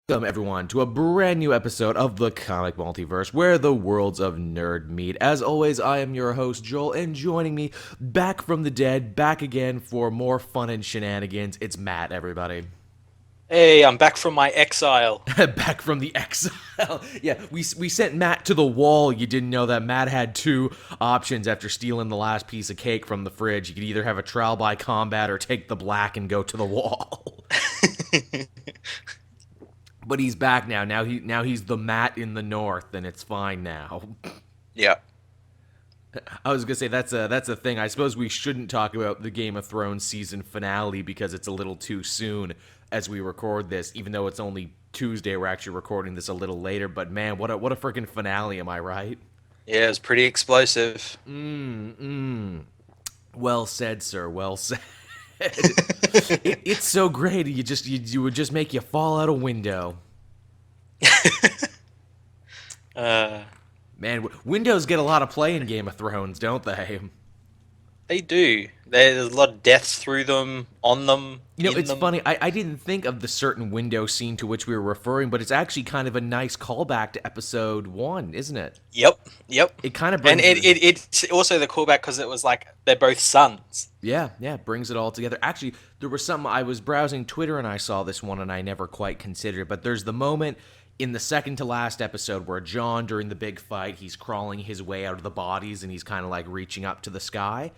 Welcome, everyone, to a brand new episode of the Comic Multiverse, where the worlds of nerd meet. As always, I am your host, Joel, and joining me, back from the dead, back again for more fun and shenanigans, it's Matt, everybody. Hey, I'm back from my exile. Back from the exile. Yeah, we sent Matt to the wall. You didn't know that Matt had two options after stealing the last piece of cake from the fridge. You could either have a trial by combat or take the black and go to the wall. But he's back now. Now he's the Matt in the north, and it's fine now. Yeah. I was gonna say that's a thing. I suppose we shouldn't talk about the Game of Thrones season finale because it's a little too soon as we record this. Even though it's only Tuesday, we're actually recording this a little later. But man, what a freaking finale! Am I right? Yeah, it was pretty explosive. Well said, sir. Well said. It's so great. You would just make you fall out a window. uh, Man, windows get a lot of play in Game of Thrones, don't they? they do. There's a lot of deaths through them, on them, You know, in it's them. funny. I didn't think of the certain window scene to which we were referring, but it's actually kind of a nice callback to episode 1, isn't it? Yep, yep. It kind of And brings it's also the callback because it was like they're both sons. yeah, brings it all together. Actually, there was something I was browsing Twitter and I saw this one and I never quite considered it, but there's the moment in the second to last episode where John, during the big fight, he's crawling his way out of the bodies and he's kind of like reaching up to the sky.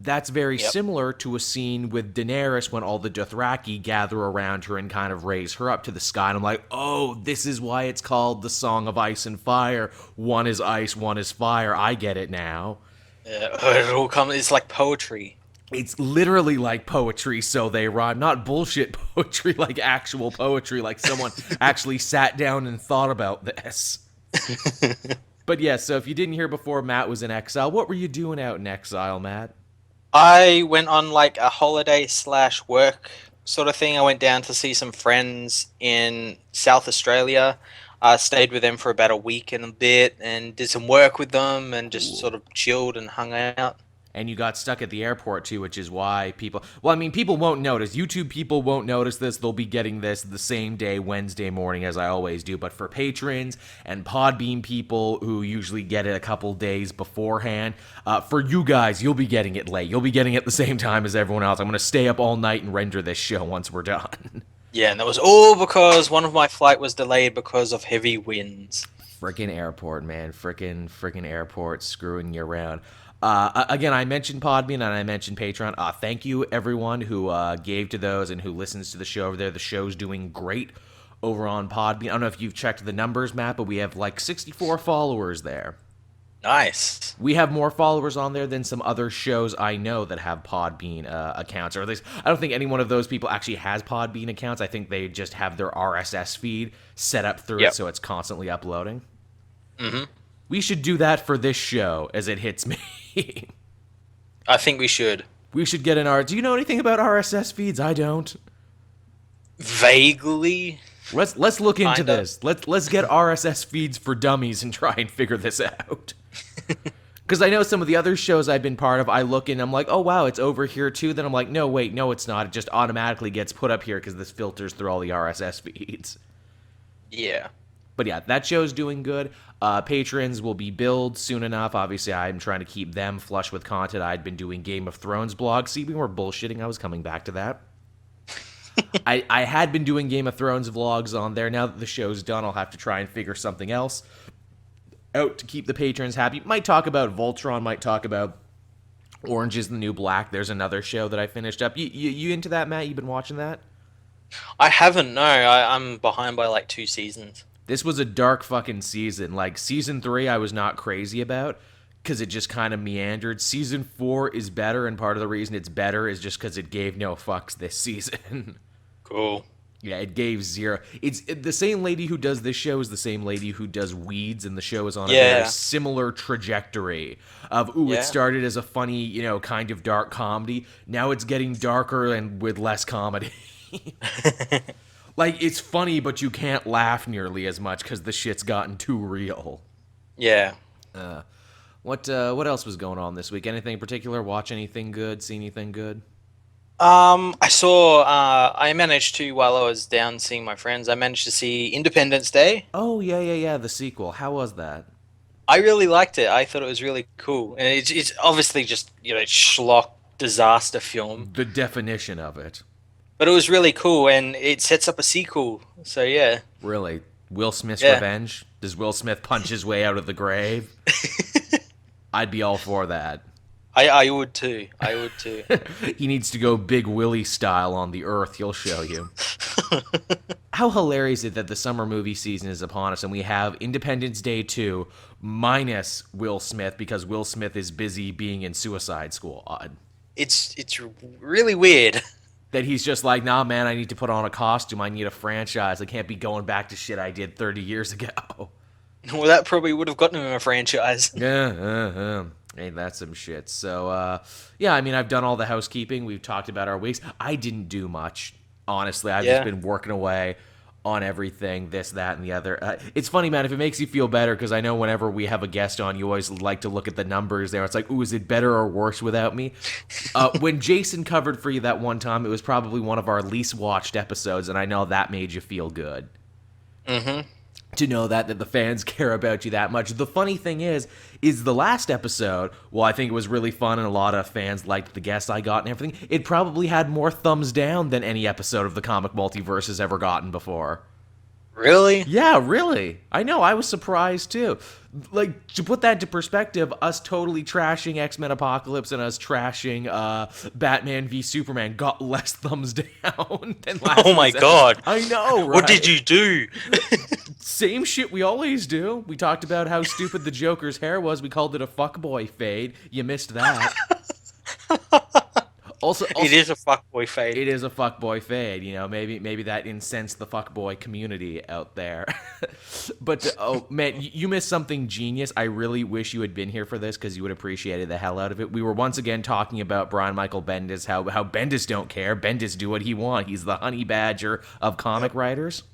That's very Yep. similar to a scene with Daenerys when all the Dothraki gather around her and kind of raise her up to the sky. And I'm like, oh, this is why it's called the Song of Ice and Fire. One is ice, one is fire. I get it now. It all comes. It's like poetry. It's literally like poetry, so they rhyme. Not bullshit poetry, like actual poetry, like someone actually sat down and thought about this. But yeah, so if you didn't hear before, Matt was in exile. What were you doing out in exile, Matt? I went on like a holiday slash work sort of thing. I went down to see some friends in South Australia. I stayed with them for about a week and a bit and did some work with them and just Cool. sort of chilled and hung out. And you got stuck at the airport too, which is why people. Well, I mean, people won't notice. YouTube people won't notice this. They'll be getting this the same day, Wednesday morning, as I always do. But for patrons and Podbean people who usually get it a couple days beforehand, for you guys, you'll be getting it late. You'll be getting it the same time as everyone else. I'm gonna stay up all night and render this show once we're done. Yeah, and that was all because one of my flight was delayed because of heavy winds. Frickin' airport, man. Frickin' airport screwing you around. Again, I mentioned Podbean and I mentioned Patreon. Thank you, everyone who gave to those and who listens to the show over there. The show's doing great over on Podbean. I don't know if you've checked the numbers, Matt, but we have like 64 followers there. Nice. We have more followers on there than some other shows I know that have Podbean accounts. Or at least, I don't think any one of those people actually has Podbean accounts. I think they just have their RSS feed set up through it Yep. so it's constantly uploading. hmm We should do that for this show as it hits me. I think we should. We should get an R. Do you know anything about RSS feeds? I don't. Vaguely. Let's look into Kinda. this. Let's get RSS feeds for dummies and try and figure this out. Because I know some of the other shows I've been part of, I look and I'm like, oh wow, it's over here too. Then I'm like, no, wait, no, it's not. It just automatically gets put up here because this filters through all the RSS feeds. Yeah. But yeah, that show's doing good. Patrons will be billed soon enough. Obviously, I'm trying to keep them flush with content. I'd been doing Game of Thrones blogs. See, we were bullshitting. I was coming back to that. I had been doing Game of Thrones vlogs on there. Now that the show's done, I'll have to try and figure something else out to keep the patrons happy. Might talk about Voltron. Might talk about Orange is the New Black. There's another show that I finished up. You into that, Matt? You been watching that? I haven't, no. I'm behind by like 2 seasons. This was a dark fucking season. Like, season 3 I was not crazy about because it just kind of meandered. Season 4 is better, and part of the reason it's better is just because it gave no fucks this season. Cool. Yeah, it gave zero. The same lady who does this show is the same lady who does Weeds, and the show is on a very Yeah. similar trajectory of, ooh, it Yeah. started as a funny, kind of dark comedy. Now it's getting darker and with less comedy. Like, it's funny, but you can't laugh nearly as much because the shit's gotten too real. Yeah. What else was going on this week? Anything in particular? Watch anything good? See anything good? I saw. I managed to, while I was down seeing my friends, I managed to see Independence Day. Oh yeah, yeah, yeah. The sequel. How was that? I really liked it. I thought it was really cool, and it's obviously just schlock disaster film, The definition of it. but it was really cool, and it sets up a sequel. So yeah, Really. Will Smith's yeah. revenge? Does Will Smith punch his way out of the grave? I'd be all for that. I would too. I would too. He needs to go Big Willie style on the earth. He'll show you. How hilarious is it that the summer movie season is upon us and we have Independence Day 2 minus Will Smith because Will Smith is busy being in Suicide Squad. It's really weird. That he's just like, nah, man, I need to put on a costume. I need a franchise. I can't be going back to shit I did 30 years ago. Well, that probably would have gotten him a franchise. Yeah, ain't that some shit. So, yeah, I mean, I've done all the housekeeping. We've talked about our weeks. I didn't do much, honestly. I've just Yeah. been working away on everything, this, that, and the other. It's funny, man, if it makes you feel better, because I know whenever we have a guest on, you always like to look at the numbers there. It's like, ooh, is it better or worse without me? When Jason covered for you that one time, it was probably one of our least watched episodes, and I know that made you feel good. Mm-hmm. To know that the fans care about you that much. The funny thing is the last episode, well, I think it was really fun and a lot of fans liked the guests I got and everything. It probably had more thumbs down than any episode of the comic multiverse has ever gotten before. Really? Yeah, really. I know, I was surprised too. Like, to put that into perspective, us totally trashing X-Men Apocalypse and us trashing Batman v Superman got less thumbs down than last Oh my week's god. episode. I know, right? What did you do? Same shit we always do. We talked about how stupid the Joker's hair was. We called it a fuckboy fade. You missed that. Also, It is a fuckboy fade. it is a fuckboy fade. You know, maybe that incensed the fuckboy community out there. But oh man, you missed something genius. I really wish you had been here for this because you would have appreciated the hell out of it. We were once again talking about Brian Michael Bendis, how Bendis don't care. Bendis do what he wants. He's the honey badger of comic writers.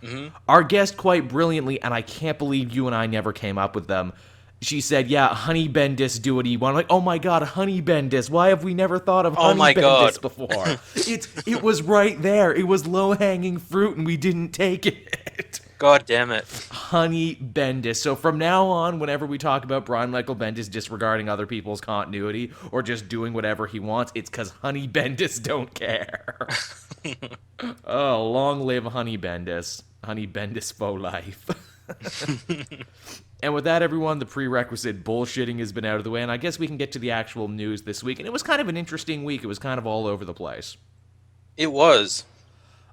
Mm-hmm. Our guest quite brilliantly, and I can't believe you and I never came up with them. She said, yeah, Honey Bendis, do what he wants. I'm like, oh my god, Honey Bendis. Why have we never thought of Honey my Bendis God. before? It was right there. It was low-hanging fruit, and we didn't take it. God damn it. Honey Bendis. So from now on, whenever we talk about Brian Michael Bendis disregarding other people's continuity or just doing whatever he wants, it's because Honey Bendis don't care. Oh, long live Honey Bendis. Honey Bendis for life. And with that, everyone, the prerequisite bullshitting has been out of the way, and I guess we can get to the actual news this week. And it was kind of an interesting week. It was kind of all over the place. It was.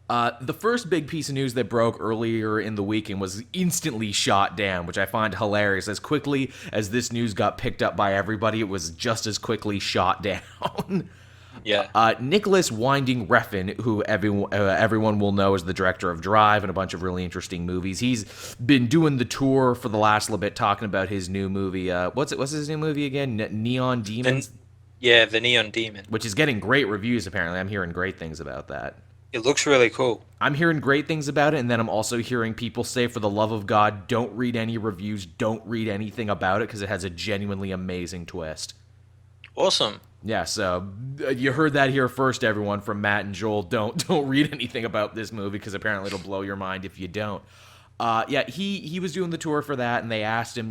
The first big piece of news that broke earlier in the weekend was instantly shot down, which I find hilarious. As quickly as this news got picked up by everybody, it was just as quickly shot down. Yeah. Nicholas Winding Refn, who everyone will know as the director of Drive and a bunch of really interesting movies. He's been doing the tour for the last little bit, talking about his new movie. What's his new movie again? Neon Demons? The Neon Demon. Which is getting great reviews, apparently. I'm hearing great things about that. It looks really cool. I'm hearing great things about it, and then I'm also hearing people say, for the love of God, don't read any reviews, don't read anything about it, because it has a genuinely amazing twist. Awesome. Yeah, so you heard that here first, everyone, from Matt and Joel. Don't read anything about this movie, because apparently it'll blow your mind if you don't. Yeah, he was doing the tour for that, and they asked him,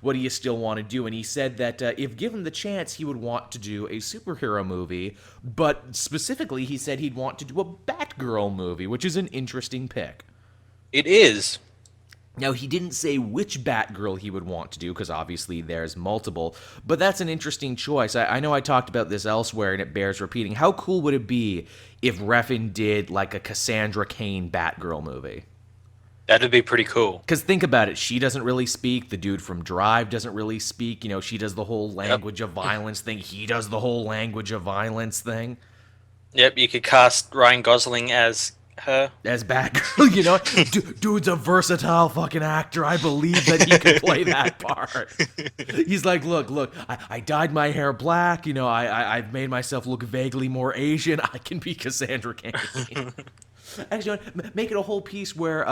what do you still want to do? And he said that if given the chance, he would want to do a superhero movie, but specifically, he said he'd want to do a Batgirl movie, which is an interesting pick. It is. Now, he didn't say which Batgirl he would want to do, because obviously there's multiple, but that's an interesting choice. I know I talked about this elsewhere, and it bears repeating. How cool would it be if Refn did, like, a Cassandra Cain Batgirl movie? That'd be pretty cool. Because think about it, she doesn't really speak, the dude from Drive doesn't really speak, she does the whole language of violence thing, he does the whole language of violence thing. Yep, you could cast Ryan Gosling as her. As Batgirl, dude's a versatile fucking actor, I believe that he could play that part. He's like, look, I dyed my hair black, I've made myself look vaguely more Asian, I can be Cassandra Cain. Actually, make it a whole piece where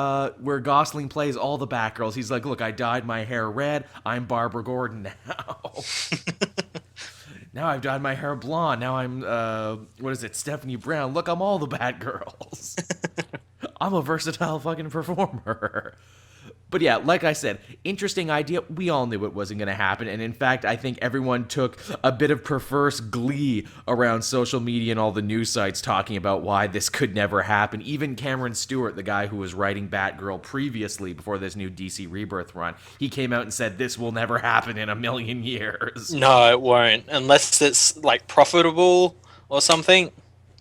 Gosling plays all the Batgirls. He's like, look, I dyed my hair red. I'm Barbara Gordon now. Now I've dyed my hair blonde. Now I'm, what is it, Stephanie Brown. Look, I'm all the Batgirls. I'm a versatile fucking performer. But yeah, like I said, interesting idea. We all knew it wasn't going to happen. And in fact, I think everyone took a bit of perverse glee around social media and all the news sites talking about why this could never happen. Even Cameron Stewart, the guy who was writing Batgirl previously before this new DC Rebirth run, he came out and said this will never happen in a million years. No, it won't. Unless it's like profitable or something.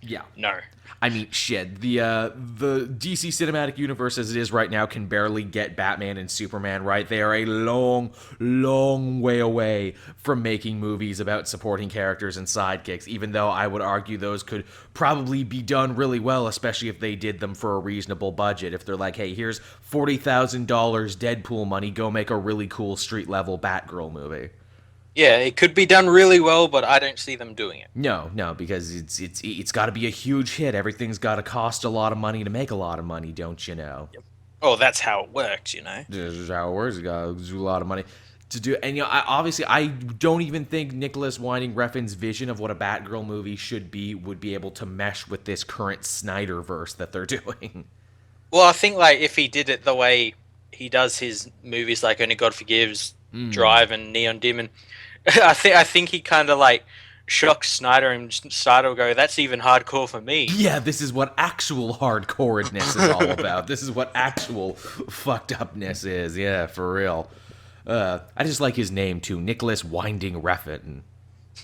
Yeah. No. I mean, shit. The DC cinematic universe as it is right now can barely get Batman and Superman right. They are a long, long way away from making movies about supporting characters and sidekicks, even though I would argue those could probably be done really well, especially if they did them for a reasonable budget. If they're like, hey, here's $40,000 Deadpool money, go make a really cool street-level Batgirl movie. Yeah, it could be done really well, but I don't see them doing it. No, because it's got to be a huge hit. Everything's got to cost a lot of money to make a lot of money, don't you know? Yep. Oh, that's how it works, you know. This is how it works. You got to do a lot of money to do. And I don't even think Nicholas Winding Refn's vision of what a Batgirl movie should be would be able to mesh with this current Snyderverse that they're doing. Well, I think like if he did it the way he does his movies, like Only God Forgives, Drive, and Neon Demon. I think he kind of like shocks Snyder, and Snyder will go, "That's even hardcore for me." Yeah, this is what actual hardcoreness is all about. This is what actual fucked upness is. Yeah, for real. I just like his name too, Nicholas Winding Refn.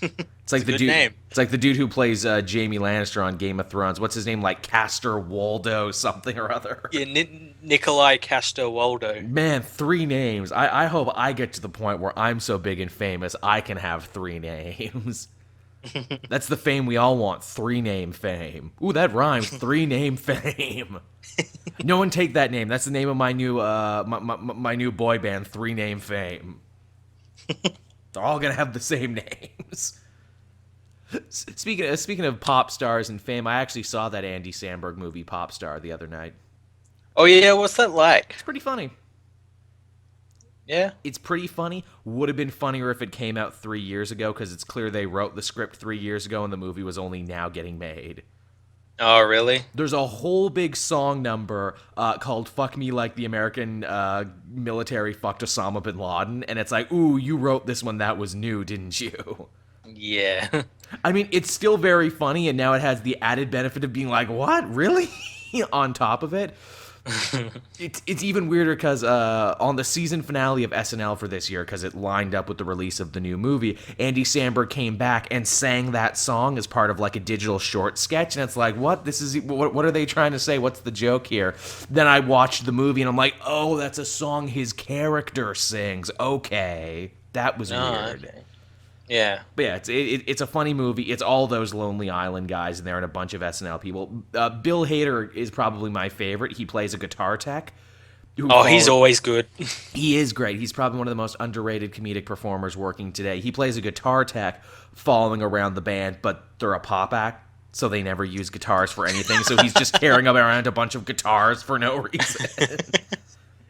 It's like the dude. Name. It's like the dude who plays Jaime Lannister on Game of Thrones. What's his name? Like Castor Waldo something or other. Yeah, Nikolai Castor-Waldo. Man, 3 names. I hope I get to the point where I'm so big and famous I can have 3 names. That's the fame we all want. 3-name fame. Ooh, that rhymes. 3-name fame. No one take that name. That's the name of my new my new boy band. 3-name fame. They're all gonna have the same names. Speaking of pop stars and fame, I actually saw that Andy Samberg movie Pop Star the other night. Oh yeah, what's that like? It's pretty funny. Yeah, it's pretty funny. Would have been funnier if it came out 3 years ago, because it's clear they wrote the script 3 years ago and the movie was only now getting made. Oh, really? There's a whole big song number called Fuck Me Like the American Military Fucked Osama Bin Laden, and it's like, ooh, you wrote this one, that was new, didn't you? Yeah. I mean, it's still very funny, and now it has the added benefit of being like, what? Really? On top of it. It's even weirder because on the season finale of SNL for this year, because it lined up with the release of the new movie, Andy Samberg came back and sang that song as part of like a digital short sketch, and it's like, what? What are they trying to say? What's the joke here? Then I watched the movie and I'm like, oh, that's a song his character sings. Okay, that was weird. Okay. Yeah. But yeah, it's a funny movie. It's all those Lonely Island guys in there and a bunch of SNL people. Bill Hader is probably my favorite. He plays a guitar tech. He's always good. He is great. He's probably one of the most underrated comedic performers working today. He plays a guitar tech following around the band, but they're a pop act, so they never use guitars for anything. So he's just carrying around a bunch of guitars for no reason.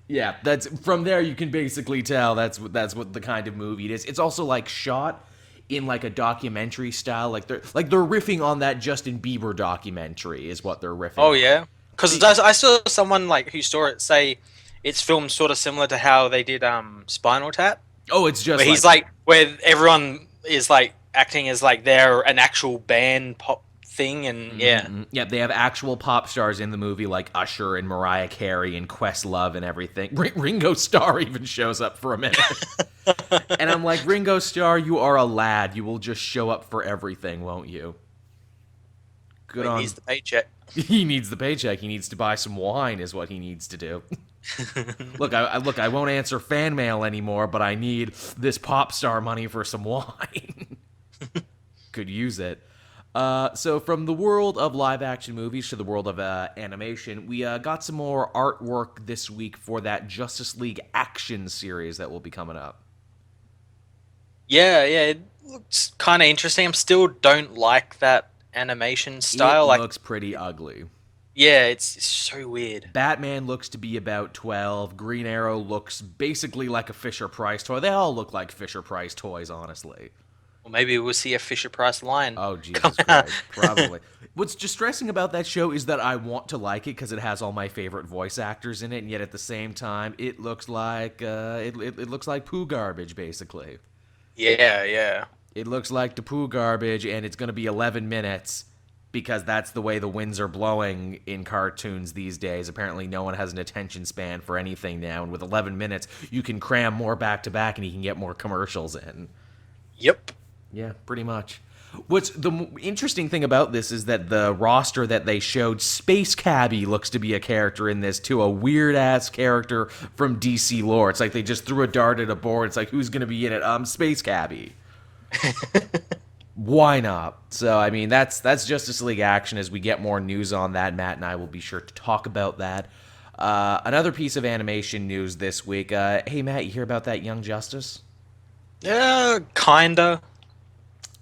Yeah, that's from there you can basically tell that's what the kind of movie it is. It's also like shot in like a documentary style, like they're riffing on that Justin Bieber documentary is what they're riffing. Oh yeah, because I saw someone like who saw it say it's filmed sort of similar to how they did Spinal Tap. Oh, it's just where he's like where everyone is like acting as like they're an actual band pop thing, and yeah, they have actual pop stars in the movie like Usher and Mariah Carey and Questlove and everything. Ringo Starr even shows up for a minute. And I'm like, Ringo Starr, you are a lad. You will just show up for everything, won't you? Good on. He needs the paycheck. He needs the paycheck. He needs to buy some wine is what he needs to do. Look, I won't answer fan mail anymore, but I need this pop star money for some wine. Could use it. So from the world of live-action movies to the world of animation, we got some more artwork this week for that Justice League action series that will be coming up. Yeah, it looks kind of interesting. I still don't like that animation style. It looks pretty ugly. Yeah, it's so weird. Batman looks to be about 12. Green Arrow looks basically like a Fisher-Price toy. They all look like Fisher-Price toys, honestly. Or maybe we'll see a Fisher Price line Oh, come Jesus out. Christ. Probably. What's distressing about that show is that I want to like it because it has all my favorite voice actors in it, and yet at the same time, it looks like it looks like poo garbage, basically. Yeah, yeah. It looks like the poo garbage, and it's going to be 11 minutes because that's the way the winds are blowing in cartoons these days. Apparently, no one has an attention span for anything now, and with 11 minutes, you can cram more back to back, and you can get more commercials in. Yep. Yeah, pretty much. What's the interesting thing about this is that the roster that they showed, Space Cabbie looks to be a character in this too, a weird ass character from DC lore. It's like they just threw a dart at a board. It's like, who's going to be in it? Space Cabbie. Why not? So I mean, that's Justice League action. As we get more news on that, Matt and I will be sure to talk about that. Another piece of animation news this week. Hey Matt, you hear about that Young Justice? Yeah, kinda.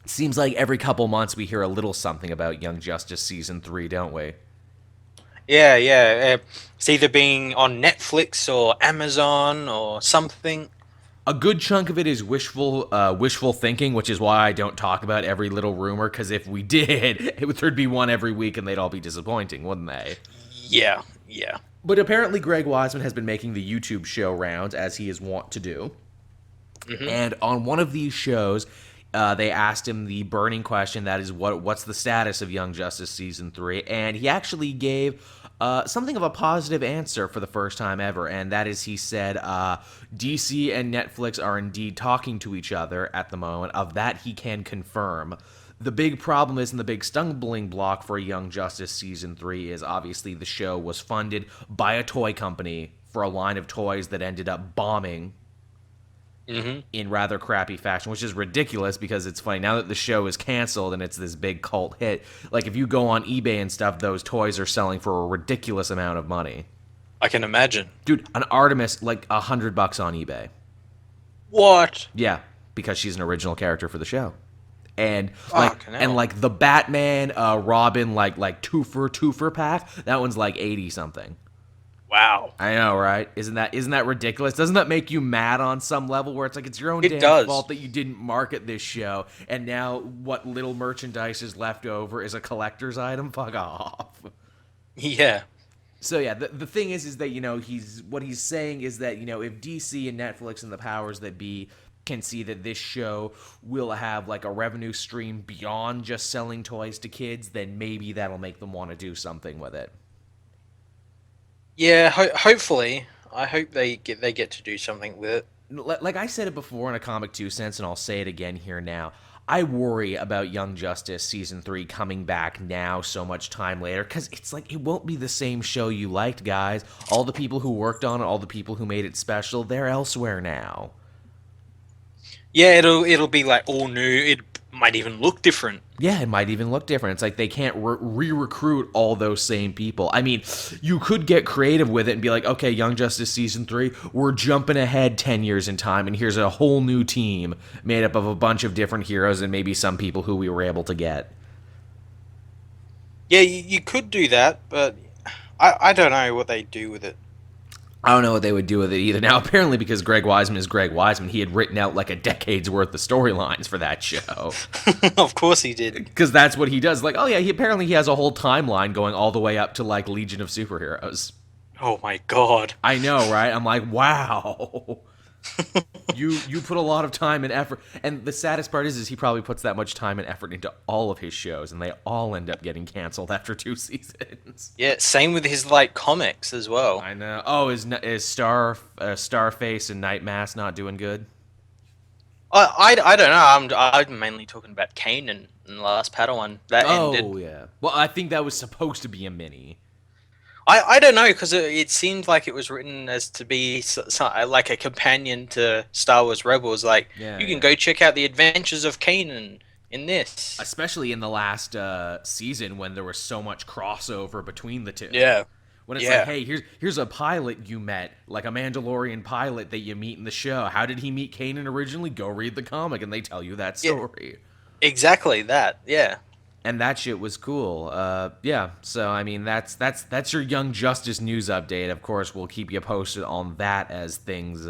Seems like every couple months we hear a little something about Young Justice season 3, don't we? Yeah, yeah. It's either being on Netflix or Amazon or something. A good chunk of it is wishful thinking, which is why I don't talk about every little rumor. Because if we did, there'd be one every week, and they'd all be disappointing, wouldn't they? Yeah, yeah. But apparently, Greg Wiseman has been making the YouTube show rounds as he is wont to do. Hmm. And on one of these shows, they asked him the burning question, that is, what's the status of Young Justice Season 3? And he actually gave something of a positive answer for the first time ever, and that is he said DC and Netflix are indeed talking to each other at the moment. Of that, he can confirm. The big problem is, and the big stumbling block for Young Justice Season 3 is obviously the show was funded by a toy company for a line of toys that ended up bombing in rather crappy fashion, which is ridiculous because it's funny now that the show is canceled and it's this big cult hit. Like if you go on eBay and stuff, those toys are selling for a ridiculous amount of money. I can imagine. Dude, an Artemis like $100 on eBay. What? Yeah, because she's an original character for the show. And like Fucking hell. the Batman Robin like twofer pack, that one's like 80 something. Wow. I know, right? Isn't that ridiculous? Doesn't that make you mad on some level where it's like it's your own It damn does. fault that you didn't market this show and now what little merchandise is left over is a collector's item? Fuck off. Yeah. So yeah, the thing is that, he's saying is that, if DC and Netflix and the powers that be can see that this show will have like a revenue stream beyond just selling toys to kids, then maybe that'll make them want to do something with it. Yeah, hopefully. I hope they get to do something with it. Like I said it before in a Comic 2 Cents, and I'll say it again here now. I worry about Young Justice Season 3 coming back now so much time later, because it's like it won't be the same show you liked, guys. All the people who worked on it, all the people who made it special, they're elsewhere now. Yeah, it'll be like all new. It might even look different. Yeah, it might even look different. It's like they can't re-recruit all those same people. I mean, you could get creative with it and be like, okay, Young Justice Season 3, we're jumping ahead 10 years in time, and here's a whole new team made up of a bunch of different heroes and maybe some people who we were able to get. Yeah, you could do that, but I don't know what they do with it. I don't know what they would do with it either. Now, apparently, because Greg Wiseman is Greg Wiseman, he had written out like a decade's worth of storylines for that show. Of course he did. Because that's what he does. Like, oh yeah, he has a whole timeline going all the way up to like Legion of Superheroes. Oh my god. I know, right? I'm like, wow. You put a lot of time and effort, and the saddest part is he probably puts that much time and effort into all of his shows, and they all end up getting canceled after 2 seasons. Yeah, same with his like comics as well. I know. Oh, is Starface and Nightmask not doing good? I don't know. I'm mainly talking about Kanan in the last Padawan that ended. Oh yeah. Well, I think that was supposed to be a mini. I don't know because it seemed like it was written as to be like a companion to Star Wars Rebels. Like Yeah, you can yeah. go check out the adventures of Kanan in this. Especially in the last season when there was so much crossover between the two. Yeah. When it's Yeah. like, hey, here's a pilot you met, like a Mandalorian pilot that you meet in the show. How did he meet Kanan originally? Go read the comic, and they tell you that Yeah. story. Exactly that. Yeah. And that shit was cool. Yeah. So I mean, that's your Young Justice news update. Of course, we'll keep you posted on that as things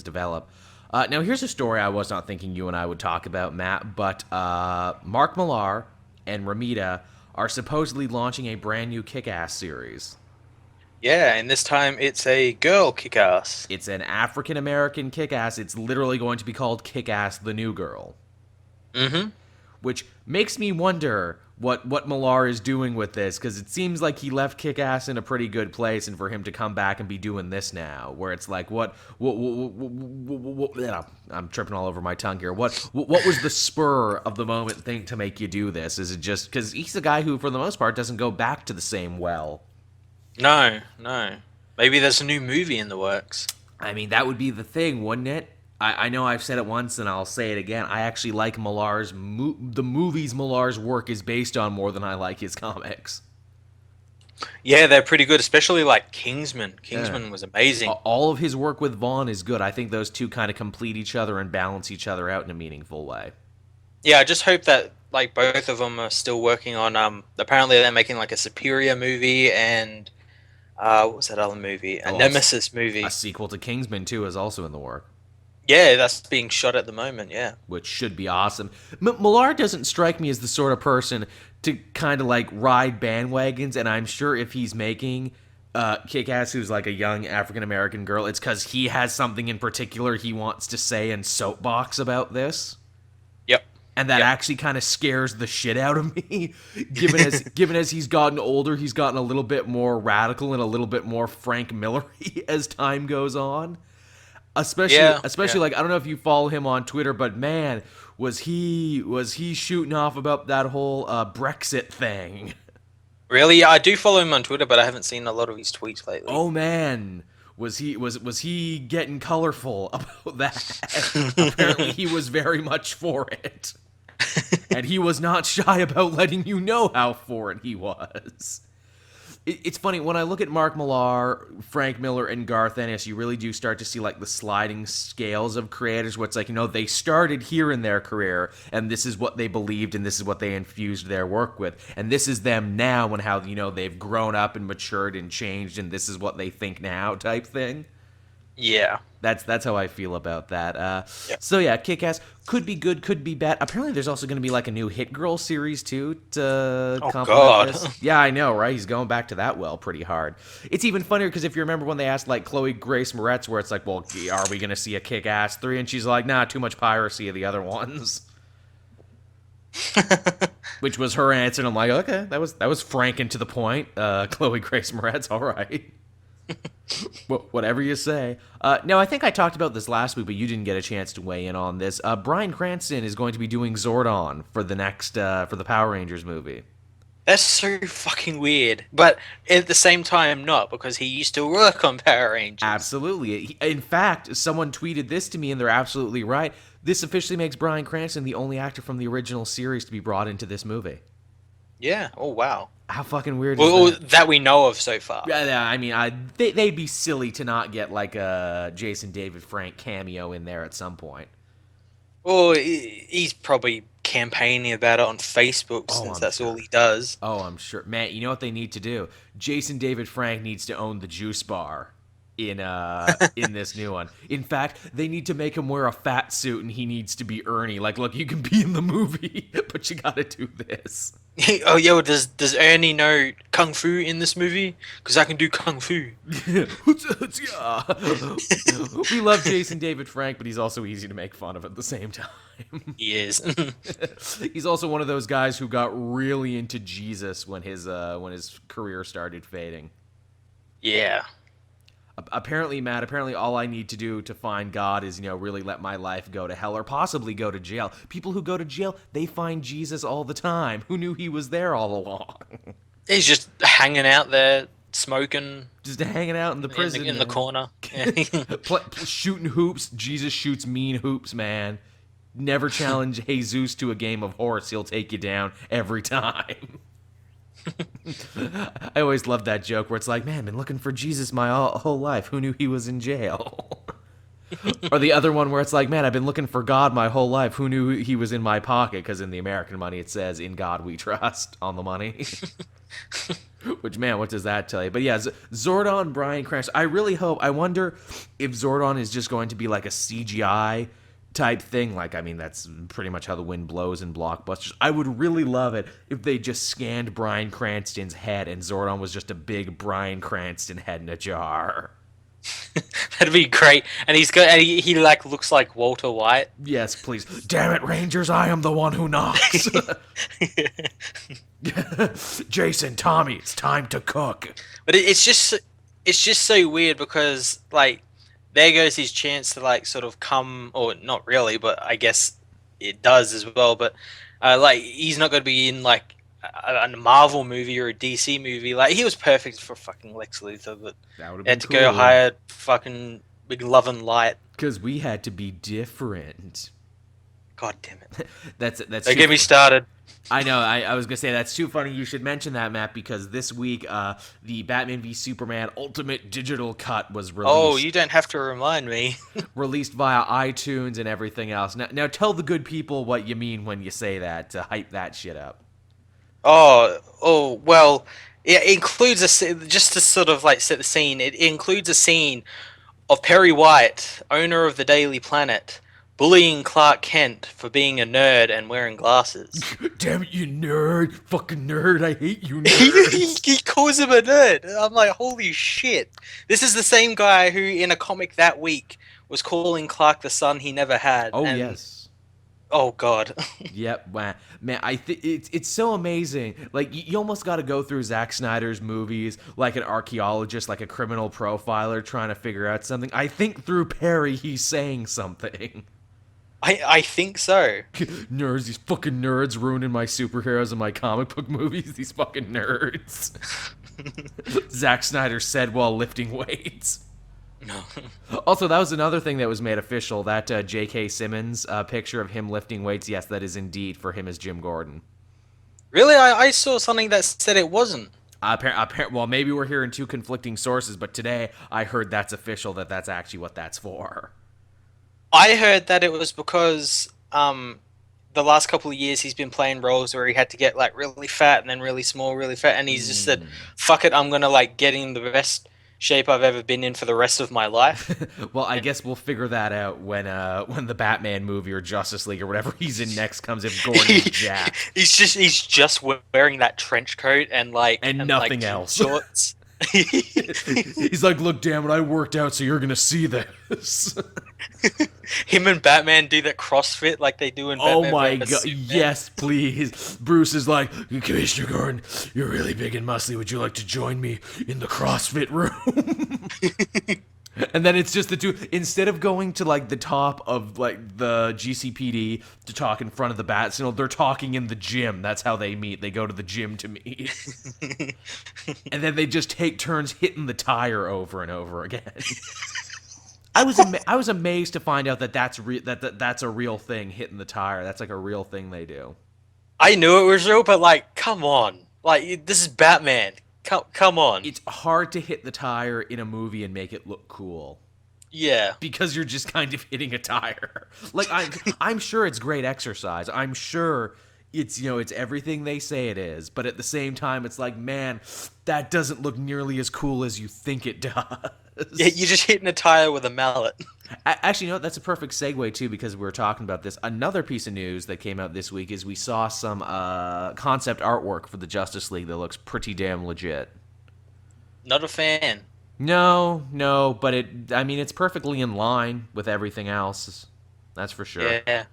develop. Now, here's a story I was not thinking you and I would talk about, Matt, but Mark Millar and Ramita are supposedly launching a brand new Kick-Ass series. Yeah, and this time it's a girl kick-ass. It's an African American Kick-Ass. It's literally going to be called Kick-Ass the New Girl. Mm-hmm. Which makes me wonder what Millar is doing with this, because it seems like he left Kick-Ass in a pretty good place, and for him to come back and be doing this now, where it's like, I'm tripping all over my tongue here. What was the spur of the moment thing to make you do this? Is it just because he's a guy who, for the most part, doesn't go back to the same well? No, no. Maybe there's a new movie in the works. I mean, that would be the thing, wouldn't it? I know I've said it once and I'll say it again. I actually like Millar's the movies Millar's work is based on more than I like his comics. Yeah, they're pretty good, especially like Kingsman. Kingsman Yeah. was amazing. All of his work with Vaughn is good. I think those two kind of complete each other and balance each other out in a meaningful way. Yeah, I just hope that like both of them are still working on. Apparently they're making like a Superior movie and what was that other movie? A Oh, Nemesis movie. A sequel to Kingsman 2 is also in the work, Yeah, that's being shot at the moment. Yeah. which should be awesome. Millar doesn't strike me as the sort of person to kind of like ride bandwagons, and I'm sure if he's making Kick-Ass, who's like a young African American girl, it's because he has something in particular he wants to say and soapbox about this. Yep. And that Yep. actually kind of scares the shit out of me. given as he's gotten older, he's gotten a little bit more radical and a little bit more Frank Miller-y as time goes on. Especially like, I don't know if you follow him on Twitter, but man, was he shooting off about that whole Brexit thing. Really, I do follow him on Twitter, but I haven't seen a lot of his tweets lately. Oh man, was he getting colorful about that? Apparently he was very much for it. And he was not shy about letting you know how for it he was. It's funny, when I look at Mark Millar, Frank Miller, and Garth Ennis, you really do start to see like the sliding scales of creators where it's like, they started here in their career, and this is what they believed, and this is what they infused their work with. And this is them now, and how, they've grown up and matured and changed, and this is what they think now type thing. Yeah. That's how I feel about that. Yep. So yeah, Kick-Ass could be good, could be bad. Apparently, there's also going to be like a new Hit Girl series too to complement God. this. Yeah, I know, right? He's going back to that well pretty hard. It's even funnier because if you remember when they asked like Chloe Grace Moretz, where it's like, well, are we going to see a Kick-Ass 3? And she's like, nah, too much piracy of the other ones. Which was her answer, and I'm like, okay, that was frank and to the point. Chloe Grace Moretz, all right. Whatever you say. Now, I think I talked about this last week, but you didn't get a chance to weigh in on this. Bryan Cranston is going to be doing Zordon for the next for the Power Rangers movie. That's so fucking weird. But at the same time, not, because he used to work on Power Rangers. Absolutely. In fact, someone tweeted this to me, and they're absolutely right. This officially makes Bryan Cranston the only actor from the original series to be brought into this movie. Yeah. Oh, wow. How fucking weird is Well, that? that we know of so far. Yeah, I mean, they'd be silly to not get like a Jason David Frank cameo in there at some point. Well, he's probably campaigning about it on Facebook since that's all he does. Oh, I'm sure. Man, you know what they need to do? Jason David Frank needs to own the juice bar in this new one. In fact, they need to make him wear a fat suit and he needs to be Ernie. Like, look, you can be in the movie, but you gotta do this. Oh, yo, does Ernie know Kung Fu in this movie? Because I can do Kung Fu. We love Jason David Frank, but he's also easy to make fun of at the same time. He is. He's also one of those guys who got really into Jesus when his career started fading. Yeah. Apparently, Matt, all I need to do to find God is, really let my life go to hell or possibly go to jail. People who go to jail, they find Jesus all the time. Who knew he was there all along? He's just hanging out there, smoking. Just hanging out in the prison. In the corner. Shooting hoops. Jesus shoots mean hoops, man. Never challenge Jesus to a game of horse. He'll take you down every time. I always love that joke where it's like, man, been looking for Jesus my whole life. Who knew he was in jail? Or the other one where it's like, man, I've been looking for God my whole life. Who knew he was in my pocket? Because in the American money, it says, in God we trust on the money. Which, man, what does that tell you? But yeah, Zordon, Bryan Cranston. I wonder if Zordon is just going to be like a CGI type thing. Like, I mean, that's pretty much how the wind blows in blockbusters. I would really love it if they just scanned Bryan Cranston's head and Zordon was just a big Bryan Cranston head in a jar. That'd be great. And he like looks like Walter White. Yes, please. Damn it, Rangers, I am the one who knocks. Jason, Tommy, it's time to cook. But it's just so weird because like there goes his chance to like sort of come, or not really, but I guess it does as well. But like he's not going to be in like a Marvel movie or a DC movie. Like he was perfect for fucking Lex Luthor, but That would have had been to cool. go hire fucking big Love and Light. Because we had to be different. God damn it! That's Don't get me started. I know. I was gonna say that's too funny. You should mention that, Matt, because this week the Batman v Superman Ultimate Digital Cut was released. Oh, you don't have to remind me. Released via iTunes and everything else. Now tell the good people what you mean when you say that to hype that shit up. Well, it includes just to sort of like set the scene. It includes a scene of Perry White, owner of the Daily Planet, bullying Clark Kent for being a nerd and wearing glasses. Damn it, you nerd! Fucking nerd! I hate you, nerd! He calls him a nerd. I'm like, holy shit! This is the same guy who, in a comic that week, was calling Clark the son he never had. Oh yes. Oh god. Yep, man. I think it's so amazing. Like you almost got to go through Zack Snyder's movies like an archaeologist, like a criminal profiler, trying to figure out something. I think through Perry, he's saying something. I think so. Nerds, these fucking nerds ruining my superheroes and my comic book movies. These fucking nerds. Zack Snyder said while lifting weights. No. Also, that was another thing that was made official. That J.K. Simmons picture of him lifting weights. Yes, that is indeed for him as Jim Gordon. Really? I saw something that said it wasn't. Well, maybe we're hearing two conflicting sources, but today I heard that's official, that's actually what that's for. I heard that it was because the last couple of years he's been playing roles where he had to get like really fat and then really small, really fat, and he's just said, "Fuck it, I'm gonna like get in the best shape I've ever been in for the rest of my life." Well, I guess we'll figure that out when the Batman movie or Justice League or whatever he's in next comes. If Gordon is jacked, he's just wearing that trench coat and nothing like, else. Shorts. He's like, look, damn it, I worked out, so you're gonna see this. Him and Batman do that CrossFit like they do in Batman. Oh my god, yes, please. Bruce is like, Commissioner Gordon, you're really big and muscly. Would you like to join me in the CrossFit room? And then it's just the two, instead of going to like the top of like the GCPD to talk in front of the Bat Signal, they're talking in the gym. That's how they meet. They go to the gym to meet. And then they just take turns hitting the tire over and over again. I was amazed to find out that that's a real thing, hitting the tire. That's like a real thing they do. I knew it was real, but like, come on. Like, this is Batman. Come on. It's hard to hit the tire in a movie and make it look cool. Yeah. Because you're just kind of hitting a tire. Like, I'm sure it's great exercise. I'm sure it's, it's everything they say it is. But at the same time, it's like, man, that doesn't look nearly as cool as you think it does. Yeah, you're just hitting a tire with a mallet. Actually, that's a perfect segue, too, because we were talking about this. Another piece of news that came out this week is we saw some concept artwork for the Justice League that looks pretty damn legit. Not a fan. No, but it's perfectly in line with everything else. That's for sure. Yeah.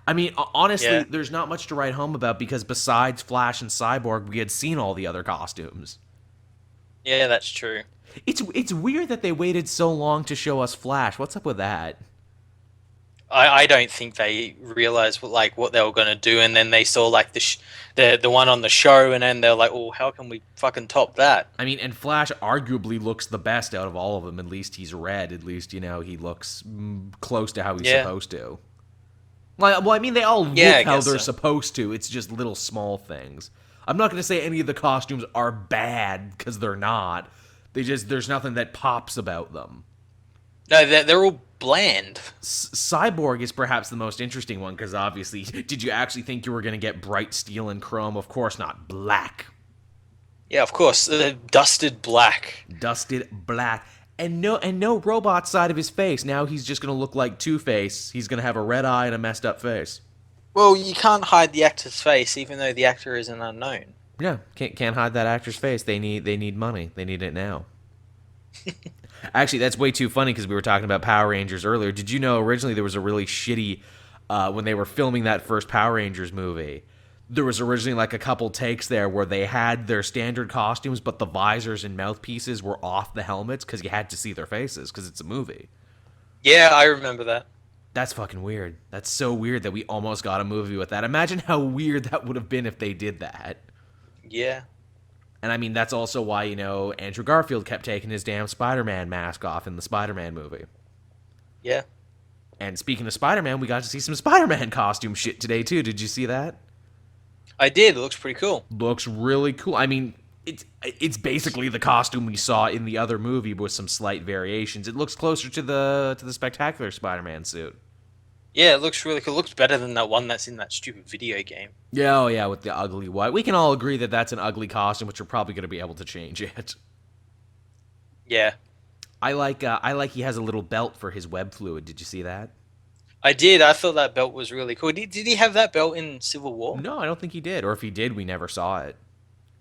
I mean, honestly, there's not much to write home about because besides Flash and Cyborg, we had seen all the other costumes. Yeah, that's true. It's weird that they waited so long to show us Flash. What's up with that? I don't think they realized what they were going to do, and then they saw like the one on the show, and then they're like, "Oh, how can we fucking top that?" I mean, and Flash arguably looks the best out of all of them. At least he's red. At least he looks close to how he's supposed to. Well, I mean, they all look how they're supposed to. It's just little small things. I'm not going to say any of the costumes are bad because they're not. There's nothing that pops about them. No, they're all bland. Cyborg is perhaps the most interesting one because obviously, did you actually think you were going to get bright steel and chrome? Of course not. Black. Yeah, of course. Dusted black. Dusted black. And no robot side of his face. Now he's just gonna look like Two-Face. He's gonna have a red eye and a messed up face. Well, you can't hide the actor's face, even though the actor is an unknown. Yeah, can't hide that actor's face. They need money. They need it now. Actually, that's way too funny because we were talking about Power Rangers earlier. Did you know originally there was a really shitty when they were filming that first Power Rangers movie? There was originally like a couple takes there where they had their standard costumes, but the visors and mouthpieces were off the helmets because you had to see their faces because it's a movie. Yeah, I remember that. That's fucking weird. That's so weird that we almost got a movie with that. Imagine how weird that would have been if they did that. Yeah. And I mean, that's also why, Andrew Garfield kept taking his damn Spider-Man mask off in the Spider-Man movie. Yeah. And speaking of Spider-Man, we got to see some Spider-Man costume shit today, too. Did you see that? I did. It looks pretty cool. Looks really cool. I mean, it's basically the costume we saw in the other movie with some slight variations. It looks closer to the Spectacular Spider-Man suit. Yeah, it looks really cool. It looks better than that one that's in that stupid video game. Yeah, oh yeah, with the ugly white. We can all agree that that's an ugly costume, which we're probably going to be able to change it. Yeah. I like he has a little belt for his web fluid. Did you see that? I did. I thought that belt was really cool. Did he have that belt in Civil War? No, I don't think he did. Or if he did, we never saw it.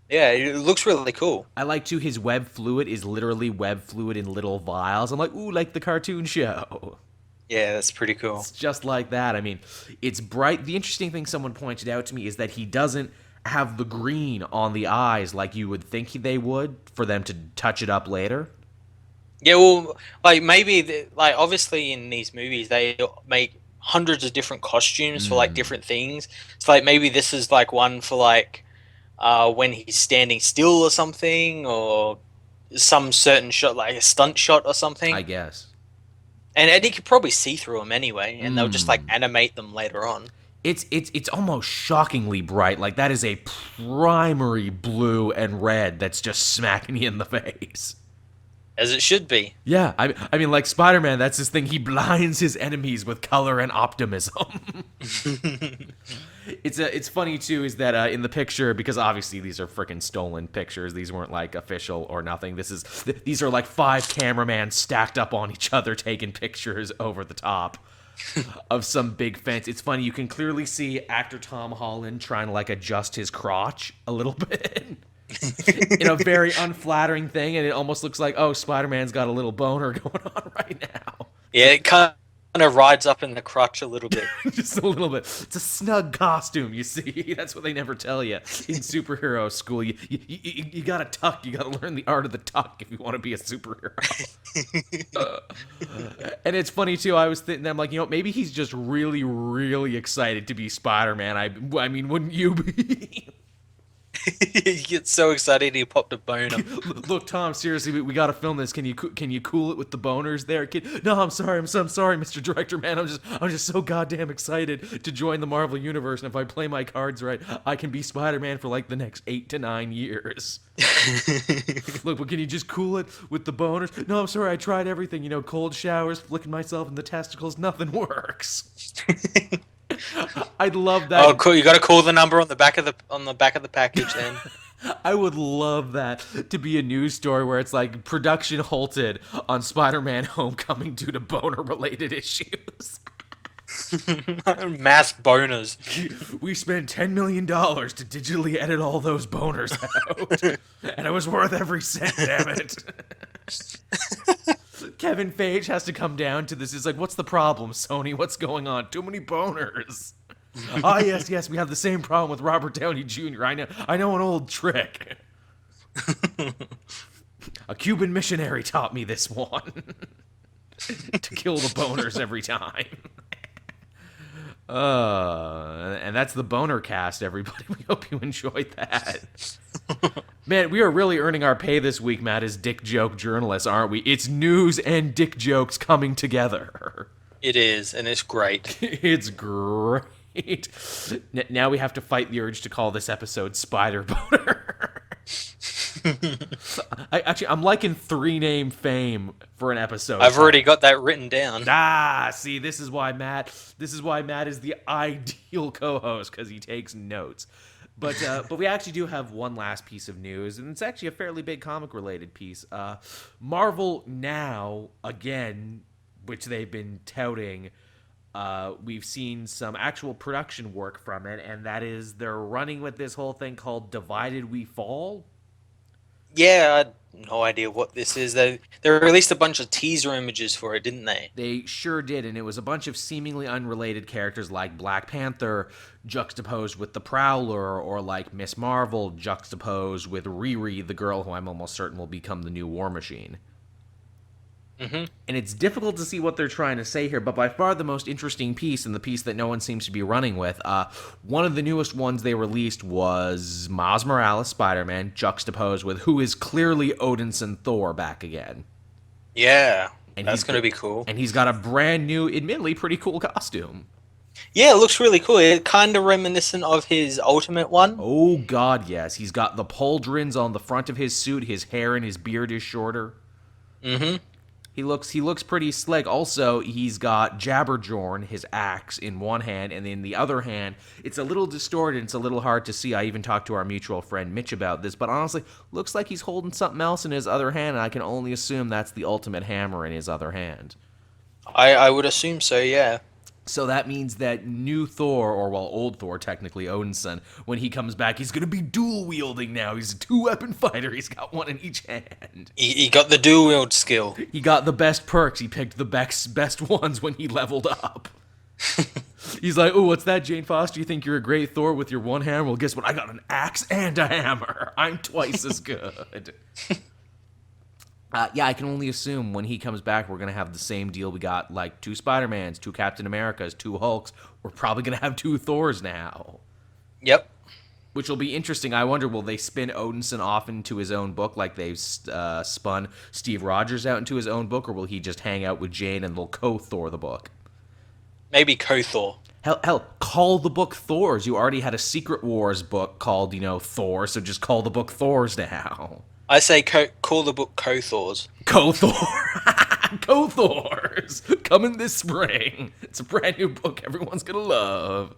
Yeah, it looks really cool. I like too his web fluid is literally web fluid in little vials. I'm like, ooh, like the cartoon show. Yeah, that's pretty cool. It's just like that. I mean, it's bright. The interesting thing someone pointed out to me is that he doesn't have the green on the eyes like you would think they would for them to touch it up later. Yeah, well, like maybe, like obviously in these movies they make hundreds of different costumes for like different things. So like maybe this is like one for like when he's standing still or something, or some certain shot like a stunt shot or something. I guess. And you could probably see through them anyway, and they'll just like animate them later on. It's almost shockingly bright. Like that is a primary blue and red that's just smacking you in the face. As it should be. Yeah, I mean, like Spider-Man, that's his thing. He blinds his enemies with color and optimism. It's funny too, is that in the picture, because obviously these are freaking stolen pictures. These weren't like official or nothing. These are like 5 cameramen stacked up on each other taking pictures over the top of some big fence. It's funny, you can clearly see actor Tom Holland trying to like adjust his crotch a little bit. In a very unflattering thing, and it almost looks like, oh, Spider-Man's got a little boner going on right now. Yeah, it kind of rides up in the crotch a little bit. Just a little bit. It's a snug costume, you see. That's what they never tell you in superhero school. You gotta tuck. You gotta learn the art of the tuck if you want to be a superhero. And it's funny too. I was thinking, I'm like, maybe he's just really, really excited to be Spider-Man. I mean, wouldn't you be? He gets so excited he popped a boner. Look, Tom, seriously, we got to film this. Can you cool it with the boners there, kid? No, I'm sorry. I'm sorry, Mr. Director, man. I'm just so goddamn excited to join the Marvel Universe, and if I play my cards right, I can be Spider-Man for like the next 8 to 9 years. Look, but can you just cool it with the boners? No, I'm sorry. I tried everything. Cold showers, flicking myself in the testicles, nothing works. I'd love that. Oh, cool! You got to call the number on the back of the package. Then I would love that to be a news story where it's like production halted on Spider-Man: Homecoming due to boner-related issues. Mass boners. We spent $10 million to digitally edit all those boners out, and it was worth every cent. Damn it. Kevin Feige has to come down to this. He's like, what's the problem, Sony? What's going on? Too many boners. Yes, we have the same problem with Robert Downey Jr. I know an old trick. A Cuban missionary taught me this one. To kill the boners every time. And that's the boner cast, everybody. We hope you enjoyed that. Man, we are really earning our pay this week, Matt, as dick joke journalists, aren't we? It's news and dick jokes coming together. It is, and it's great. It's great. Now we have to fight the urge to call this episode Spider Boner. I'm liking 3-name fame for an episode. I've already got that written down. See, this is why Matt is the ideal co-host, because he takes notes. But we actually do have one last piece of news, and it's actually a fairly big comic related piece. Marvel now again, which they've been touting. We've seen some actual production work from it, and that is they're running with this whole thing called "Divided We Fall." Yeah, I had no idea what this is. They released a bunch of teaser images for it, didn't they? They sure did, and it was a bunch of seemingly unrelated characters like Black Panther juxtaposed with the Prowler, or like Miss Marvel juxtaposed with Riri, the girl who I'm almost certain will become the new War Machine. Mm-hmm. And it's difficult to see what they're trying to say here, but by far the most interesting piece, and the piece that no one seems to be running with, one of the newest ones they released was Miles Morales Spider-Man juxtaposed with who is clearly Odinson Thor back again. Yeah, And that's going to be cool. And he's got a brand new, admittedly pretty cool costume. Yeah, it looks really cool. It kind of reminiscent of his Ultimate one. Oh god, yes. He's got the pauldrons on the front of his suit, his hair and his beard is shorter. Mm-hmm. He looks pretty slick. Also, he's got Jabberjorn, his axe, in one hand, and in the other hand, it's a little distorted. It's a little hard to see. I even talked to our mutual friend Mitch about this, but honestly, looks like he's holding something else in his other hand, and I can only assume that's the ultimate hammer in his other hand. I would assume so, yeah. So that means that new Thor, or well, old Thor, technically Odinson, when he comes back, he's going to be dual wielding now. He's a two-weapon fighter. He's got one in each hand. He got the dual wield skill. He got the best perks. He picked the best ones when he leveled up. He's like, oh, what's that, Jane Foster? You think you're a great Thor with your one hammer? Well, guess what? I got an axe and a hammer. I'm twice as good. Yeah, I can only assume when he comes back, we're going to have the same deal. We got like 2 Spider-Mans, 2 Captain Americas, 2 Hulks. We're probably going to have 2 Thors now. Yep. Which will be interesting. I wonder, will they spin Odinson off into his own book like they've spun Steve Rogers out into his own book, or will he just hang out with Jane and they'll co-Thor the book? Maybe Co-Thor. Hell, call the book Thors. You already had a Secret Wars book called, Thor, so just call the book Thors now. I say call the book Co-Thors. Co-Thor. Co-Thors. Coming this spring. It's a brand new book everyone's going to love.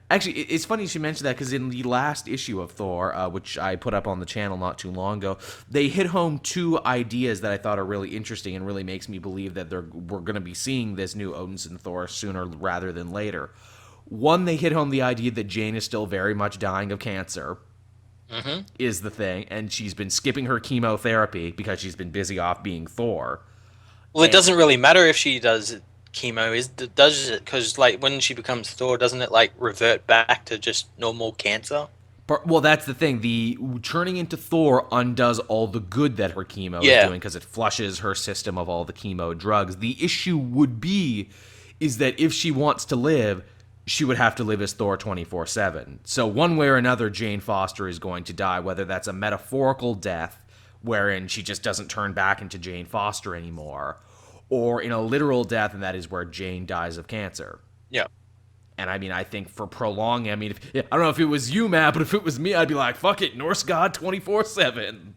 Actually, it's funny you should mention that, because in the last issue of Thor, which I put up on the channel not too long ago, they hit home 2 ideas that I thought are really interesting and really makes me believe that we're going to be seeing this new Odinson Thor sooner rather than later. One, they hit home the idea that Jane is still very much dying of cancer. Mm-hmm. Is the thing, and she's been skipping her chemotherapy because she's been busy off being Thor. Well, it doesn't really matter if she does chemo, does it? Because like when she becomes Thor, doesn't it like revert back to just normal cancer? Well, that's the thing. The turning into Thor undoes all the good that her chemo is doing, because it flushes her system of all the chemo drugs. The issue would be is that if she wants to live, she would have to live as Thor 24/7. So one way or another, Jane Foster is going to die, whether that's a metaphorical death, wherein she just doesn't turn back into Jane Foster anymore, or in a literal death, and that is where Jane dies of cancer. Yeah. And I mean, I think for prolonging, I mean, I don't know if it was you, Matt, but if it was me, I'd be like, fuck it, Norse God 24/7.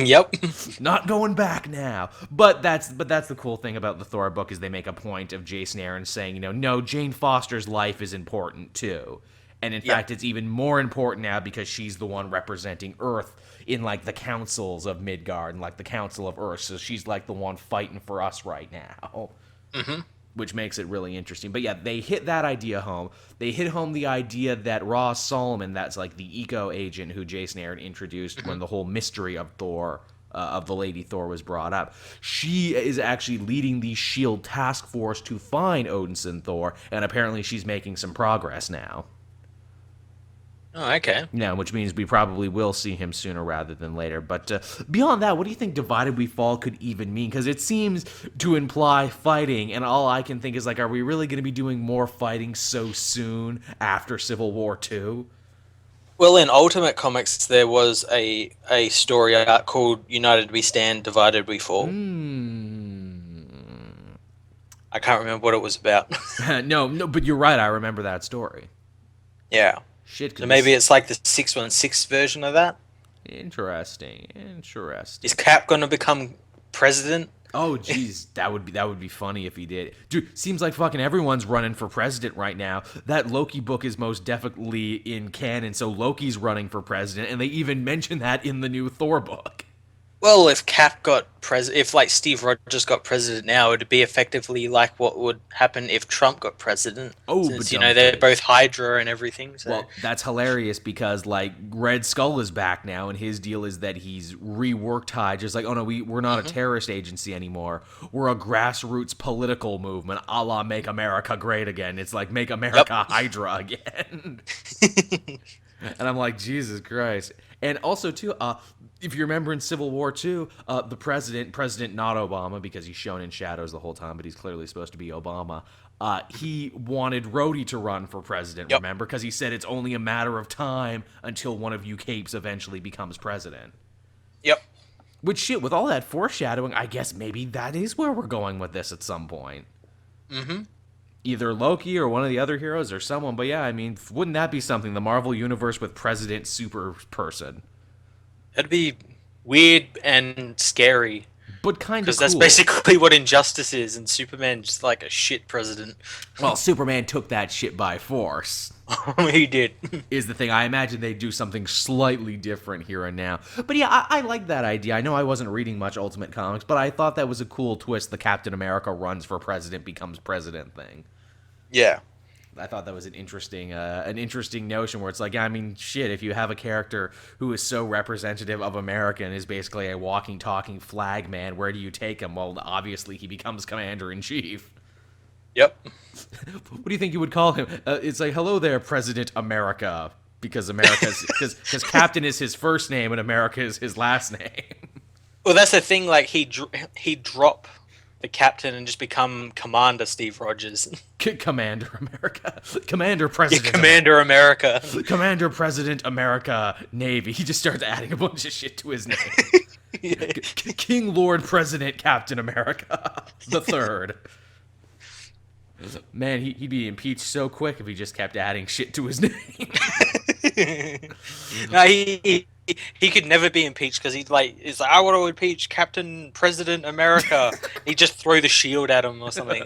Yep. Not going back now. But that's the cool thing about the Thor book, is they make a point of Jason Aaron saying, no, Jane Foster's life is important too. And in fact, it's even more important now because she's the one representing Earth in like the councils of Midgard and like the Council of Earth. So she's like the one fighting for us right now. Mm-hmm. Which makes it really interesting. But yeah, they hit that idea home. They hit home the idea that Roz Solomon, that's like the eco agent who Jason Aaron introduced when the whole mystery of Thor, of the Lady Thor, was brought up. She is actually leading the S.H.I.E.L.D. task force to find Odinson Thor, and apparently she's making some progress now. Oh, okay. Yeah, which means we probably will see him sooner rather than later. But beyond that, what do you think Divided We Fall could even mean? Because it seems to imply fighting, and all I can think is, like, are we really going to be doing more fighting so soon after Civil War II? Well, in Ultimate Comics, there was a story arc called United We Stand, Divided We Fall. I can't remember what it was about. No, but you're right. I remember that story. Yeah. Shit. So maybe it's like the 616 version of that? Interesting. Is Cap going to become president? Oh, geez, that would be funny if he did. Dude, seems like fucking everyone's running for president right now. That Loki book is most definitely in canon, so Loki's running for president, and they even mention that in the new Thor book. Well, if Cap got if like Steve Rogers got president now, it'd be effectively like what would happen if Trump got president, Oh, but since they're both Hydra and everything. So. Well, that's hilarious because like Red Skull is back now, and his deal is that he's reworked Hydra. It's like, oh no, we're not a terrorist agency anymore. We're a grassroots political movement, a la Make America Great Again. It's like Make America Hydra again. And I'm like, Jesus Christ. And also, too, if you remember in Civil War 2, the president not Obama, because he's shown in shadows the whole time, but he's clearly supposed to be Obama, he wanted Rhodey to run for president, remember? Because he said it's only a matter of time until one of you capes eventually becomes president. Yep. Which, shit, with all that foreshadowing, I guess maybe that is where we're going with this at some point. Mm-hmm. Either Loki or one of the other heroes or someone. But yeah, I mean, wouldn't that be something? The Marvel Universe with President Super Person. That'd be weird and scary. But kind of cool. Because that's basically what Injustice is, and Superman's just like a shit president. Well, Superman took that shit by force. He did. Is the thing. I imagine they do something slightly different here and now. But yeah, I like that idea. I know I wasn't reading much Ultimate Comics, but I thought that was a cool twist. The Captain America runs for president, becomes president thing. Yeah. I thought that was an interesting notion where it's like, I mean, shit, if you have a character who is so representative of America and is basically a walking, talking flag man, where do you take him? Well, obviously he becomes commander-in-chief. Yep. What do you think you would call him? It's like, hello there, President America, because because Captain is his first name and America is his last name. Well, that's the thing. Like he'd drop the captain and just become Commander Steve Rogers. Commander America. Commander President. Yeah, Commander America. Commander President America Navy. He just starts adding a bunch of shit to his name. Yeah. King Lord President Captain America the Third. Man, he'd be impeached so quick if he just kept adding shit to his name. No, he could never be impeached because he's like I want to impeach Captain President America. He'd just throw the shield at him or something.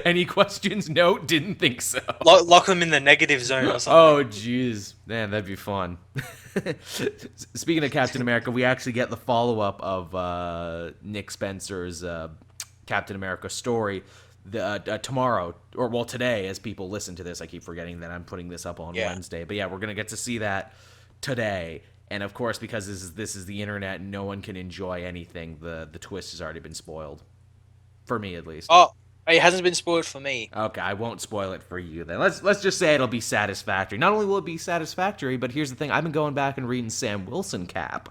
Any questions? No, didn't think so. Lock him in the negative zone or something. Oh, jeez. Man, that'd be fun. Speaking of Captain America, we actually get the follow-up of Nick Spencer's Captain America story tomorrow, or well, today, as people listen to this. I keep forgetting that I'm putting this up on Wednesday. But yeah, we're going to get to see that today. And of course, because this is the internet, no one can enjoy anything. The twist has already been spoiled. For me, at least. Oh, it hasn't been spoiled for me. Okay, I won't spoil it for you then. Let's just say it'll be satisfactory. Not only will it be satisfactory, but here's the thing. I've been going back and reading Sam Wilson Cap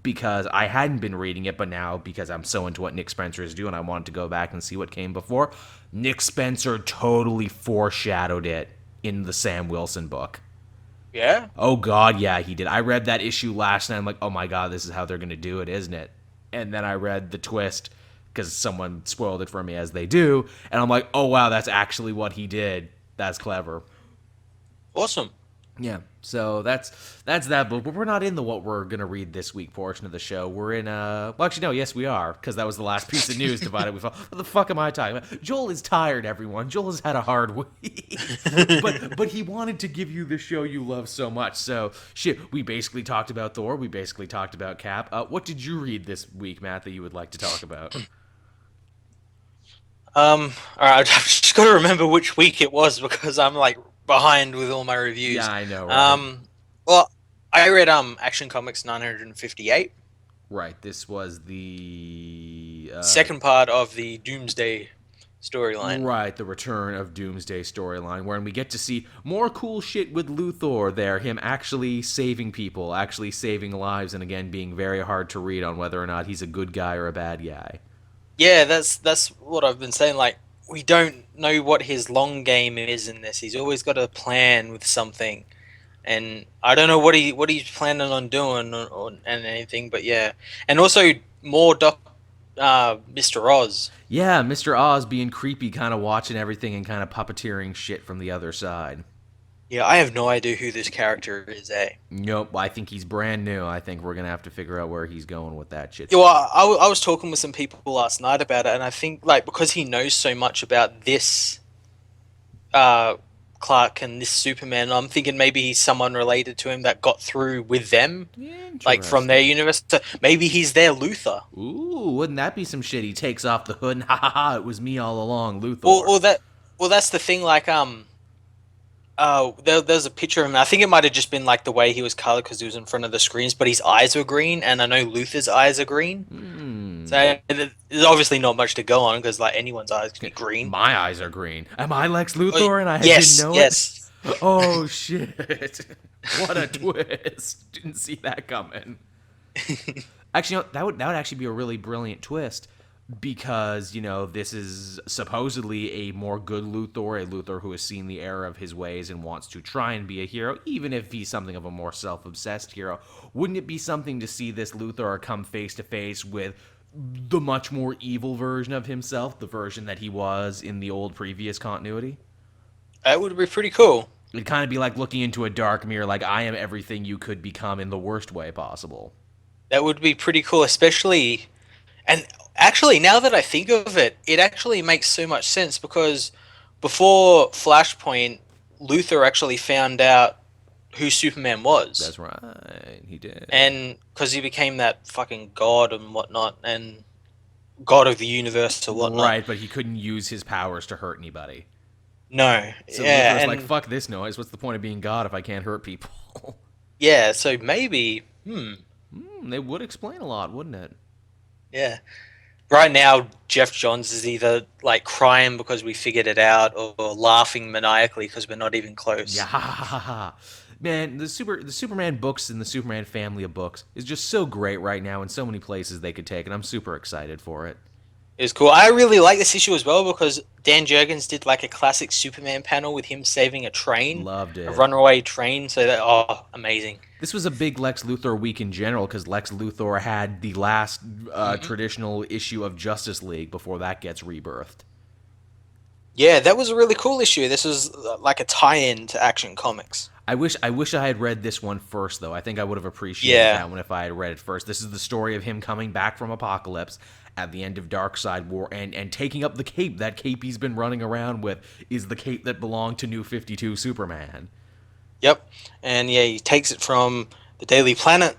because I hadn't been reading it, but now because I'm so into what Nick Spencer is doing, I wanted to go back and see what came before. Nick Spencer totally foreshadowed it in the Sam Wilson book. Yeah? Oh, God, yeah, he did. I read that issue last night. I'm like, oh, my God, this is how they're going to do it, isn't it? And then I read the twist because someone spoiled it for me, as they do. And I'm like, oh, wow, that's actually what he did. That's clever. Awesome. Yeah, so that's that book. But we're not in the what we're going to read this week portion of the show. We're in, well, actually, no, yes, we are, because that was the last piece of news divided. What the fuck am I talking about? Joel is tired, everyone. Joel has had a hard week. but he wanted to give you the show you love so much. So, shit, we basically talked about Thor. We basically talked about Cap. What did you read this week, Matt, that you would like to talk about? Alright, I've just got to remember which week it was because I'm, like, behind with all my reviews. Yeah, I know, right? Well, I read Action Comics 958. Right, this was the second part of the Doomsday storyline. Right, the return of Doomsday storyline, wherein we get to see more cool shit with Luthor there, him actually saving people, actually saving lives, and again being very hard to read on whether or not he's a good guy or a bad guy. Yeah, that's what I've been saying, like, we don't know what his long game is in this. He's always got a plan with something, and I don't know what he's planning on doing and anything. But yeah, and also more Mr. Oz. Yeah, Mr. Oz being creepy, kind of watching everything and kind of puppeteering shit from the other side. Yeah, I have no idea who this character is, eh? Nope, I think he's brand new. I think we're gonna have to figure out where he's going with that shit. Yeah, well, I was talking with some people last night about it, and I think like because he knows so much about this uh, Clark and this Superman, I'm thinking maybe he's someone related to him that got through with them, like from their Interesting. universe. So maybe he's their Luthor. Ooh, wouldn't that be some shit? He takes off the hood and ha ha ha, it was me all along, Or, Luthor. or that, well, that's the thing. Like, there's a picture of him. I think it might have just been like the way he was colored because he was in front of the screens, but his eyes were green, and I know Luthor's eyes are green. Hmm. So there's obviously not much to go on because like anyone's eyes can be green. My eyes are green. Am I Lex Oh, Luthor and I didn't yes, know it? yes. Oh shit. What a twist. Didn't see that coming. Actually, that would actually be a really brilliant twist because, this is supposedly a more good Luthor, a Luthor who has seen the error of his ways and wants to try and be a hero, even if he's something of a more self-obsessed hero. Wouldn't it be something to see this Luthor come face to face with the much more evil version of himself, the version that he was in the old previous continuity? That would be pretty cool. It'd kind of be like looking into a dark mirror, like I am everything you could become in the worst way possible. That would be pretty cool, especially. And actually, now that I think of it, it actually makes so much sense because before Flashpoint, Luthor actually found out who Superman was. That's right, he did. And because he became that fucking god and whatnot, and god of the universe or whatnot. Right, but he couldn't use his powers to hurt anybody. No, So yeah, Luthor's like, and fuck this noise. What's the point of being God if I can't hurt people? yeah, so maybe, They would explain a lot, wouldn't it? yeah. Right now, Jeff Johns is either like crying because we figured it out, or laughing maniacally because we're not even close. Yeah, ha ha ha ha. Man, the Superman books and the Superman family of books is just so great right now in so many places they could take, and I'm super excited for it. It was cool. I really like this issue as well because Dan Jurgens did like a classic Superman panel with him saving a train, Loved a it. runaway train. So that amazing. This was a big Lex Luthor week in general because Lex Luthor had the last traditional issue of Justice League before that gets rebirthed. Yeah, that was a really cool issue. This was like a tie-in to Action Comics. I wish I had read this one first though. I think I would have appreciated Yeah. that one if I had read it first. This is the story of him coming back from Apocalypse at the end of Darkseid War and taking up the cape. That cape he's been running around with is the cape that belonged to New 52 Superman. Yep. And yeah, he takes it from the Daily Planet,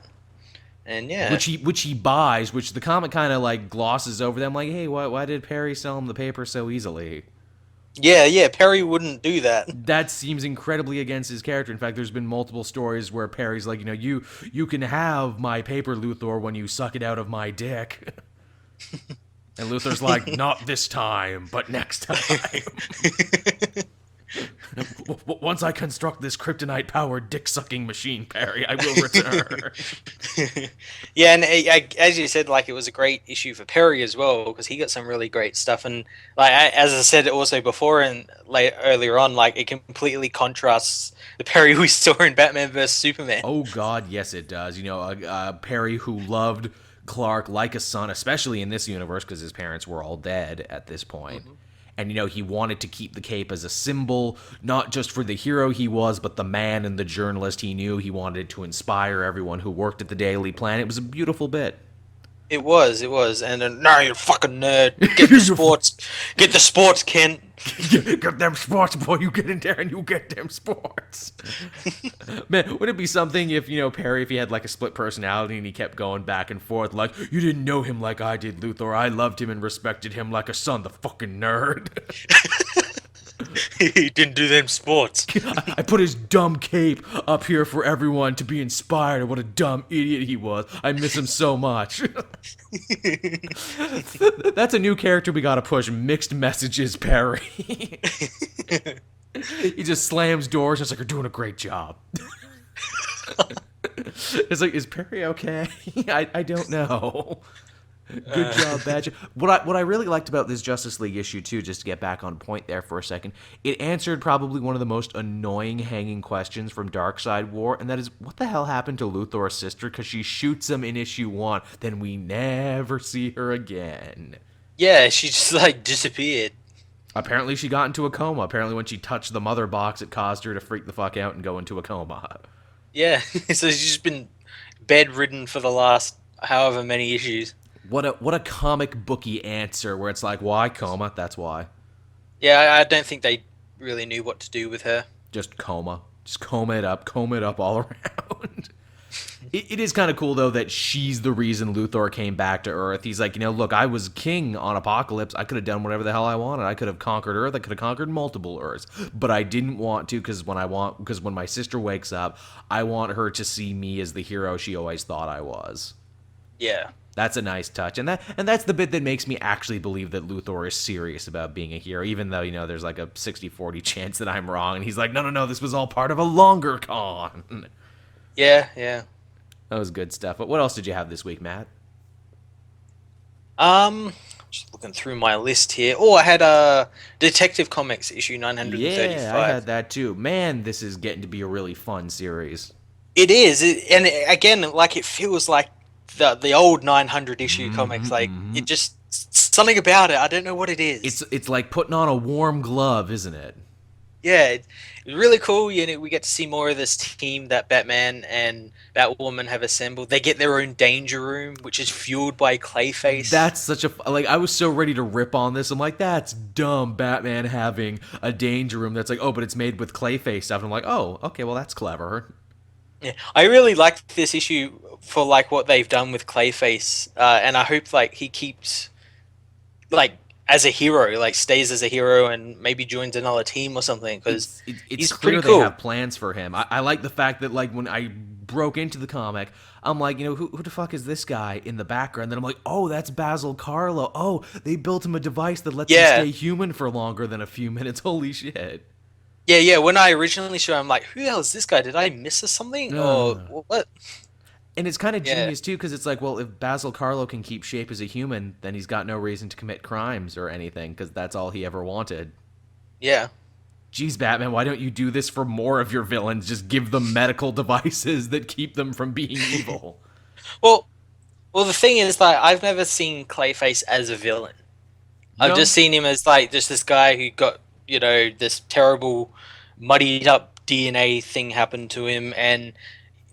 and yeah, Which he buys, which the comic kind of like glosses over them, like, hey, why did Perry sell him the paper so easily? yeah. Perry wouldn't do that. That seems incredibly against his character. In fact, there's been multiple stories where Perry's like, you can have my paper, Luthor, when you suck it out of my dick. And Luthor's like, not this time, but next time. Once I construct this kryptonite-powered dick-sucking machine, Perry, I will return. Yeah, and as you said, like it was a great issue for Perry as well because he got some really great stuff. And like as I said also before and earlier on, like it completely contrasts the Perry we saw in Batman vs Superman. Oh God, yes it does. Perry who loved Clark like a son, especially in this universe because his parents were all dead at this point. And he wanted to keep the cape as a symbol, not just for the hero he was, but the man and the journalist he knew. He wanted to inspire everyone who worked at the Daily Planet. It was a beautiful bit. It was, and then no, you're a fucking nerd. Get the sports, Ken. Get them sports, boy. You get in there and you get them sports. Man, would it be something if, Perry, if he had like a split personality and he kept going back and forth, like, you didn't know him like I did, Luthor. I loved him and respected him like a son, the fucking nerd. He didn't do them sports. I put his dumb cape up here for everyone to be inspired. What a dumb idiot he was. I miss him so much. That's a new character we gotta push. Mixed messages, Perry. He just slams doors and it's like, you're doing a great job. It's like, is Perry okay? I don't know. Good job, Badger. What I really liked about this Justice League issue too, just to get back on point there for a second, it answered probably one of the most annoying hanging questions from Darkseid War, and that is, what the hell happened to Luthor's sister? Because she shoots him in issue 1, then we never see her again. Yeah, she just like disappeared. Apparently, she got into a coma. Apparently, when she touched the mother box, it caused her to freak the fuck out and go into a coma. Yeah, so she's just been bedridden for the last however many issues. What a comic booky answer where it's like, why coma? That's why. Yeah, I don't think they really knew what to do with her. Just coma. Just comb it up all around. It is kind of cool though that she's the reason Luthor came back to Earth. He's like, look, I was king on Apocalypse. I could have done whatever the hell I wanted. I could have conquered Earth. I could have conquered multiple Earths, but I didn't want to because when my sister wakes up, I want her to see me as the hero she always thought I was. Yeah. That's a nice touch, and that's the bit that makes me actually believe that Luthor is serious about being a hero, even though there's like a 60-40 chance that I'm wrong, and he's like, no, this was all part of a longer con. Yeah, yeah. That was good stuff. But what else did you have this week, Matt? Just looking through my list here. Oh, I had Detective Comics issue 935. Yeah, I had that too. Man, this is getting to be a really fun series. It is, and again, like it feels like the old 900 issue comics. Like it just something about it. I don't know what it is. It's like putting on a warm glove, isn't it? Yeah, it's really cool. We get to see more of this team that Batman and Batwoman have assembled. They get their own danger room, which is fueled by Clayface. That's such a I was so ready to rip on this. I'm like, that's dumb. Batman having a danger room that's like, oh, but it's made with Clayface stuff. And I'm like, oh, okay, well that's clever. Yeah, I really like this issue for like what they've done with Clayface, and I hope like he keeps like as a hero, like stays as a hero, and maybe joins another team or something because It's he's clear pretty cool. they have plans for him. I like the fact that like when I broke into the comic, I'm like, who the fuck is this guy in the background? Then I'm like, oh, that's Basil Karlo. Oh, they built him a device that lets him stay human for longer than a few minutes. Holy shit. Yeah. When I originally saw him, I'm like, who the hell is this guy? Did I miss something or what? And it's kind of genius too, because it's like, well, if Basil Karlo can keep shape as a human, then he's got no reason to commit crimes or anything, because that's all he ever wanted. Yeah. Geez, Batman, why don't you do this for more of your villains? Just give them medical devices that keep them from being evil. Well, the thing is that I've never seen Clayface as a villain. I've just seen him as like just this guy who got this terrible, muddied up DNA thing happened to him, and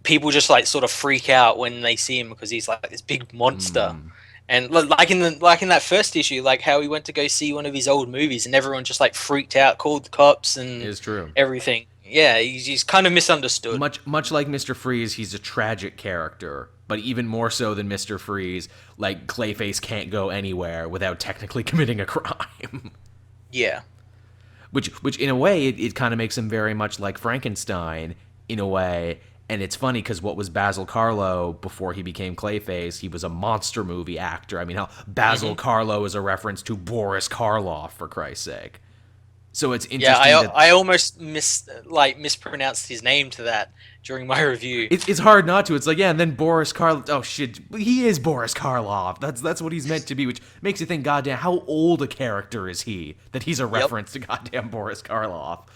people just like sort of freak out when they see him because he's like this big monster. And like in that first issue, like how he went to go see one of his old movies and everyone just like freaked out, called the cops and Is true. everything. Yeah, he's kind of misunderstood. Much like Mr. Freeze, he's a tragic character, but even more so than Mr. Freeze, like Clayface can't go anywhere without technically committing a crime. Yeah. Which in a way, it kind of makes him very much like Frankenstein in a way. And it's funny because what was Basil Karlo before he became Clayface? He was a monster movie actor. I mean, how Basil Karlo is a reference to Boris Karloff, for Christ's sake. So it's interesting. Yeah, I almost mispronounced his name to that during my review. It's hard not to. It's like, yeah, and then Boris Karloff. Oh shit, he is Boris Karloff. That's what he's meant to be, which makes you think, goddamn, how old a character is he that he's a reference to goddamn Boris Karloff?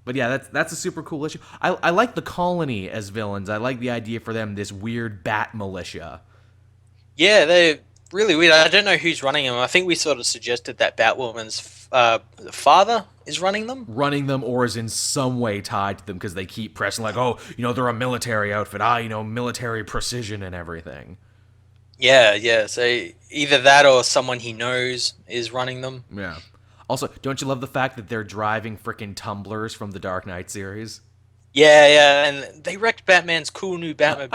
But yeah, that's a super cool issue. I like the Colony as villains. I like the idea for them, this weird bat militia. Yeah, they're really weird. I don't know who's running them. I think we sort of suggested that Batwoman's father is running them. Running them, or is in some way tied to them, because they keep pressing like, oh, they're a military outfit. Military precision and everything. Yeah. So either that or someone he knows is running them. Yeah. Also, don't you love the fact that they're driving frickin' tumblers from the Dark Knight series? Yeah, and they wrecked Batman's cool new Batmobile.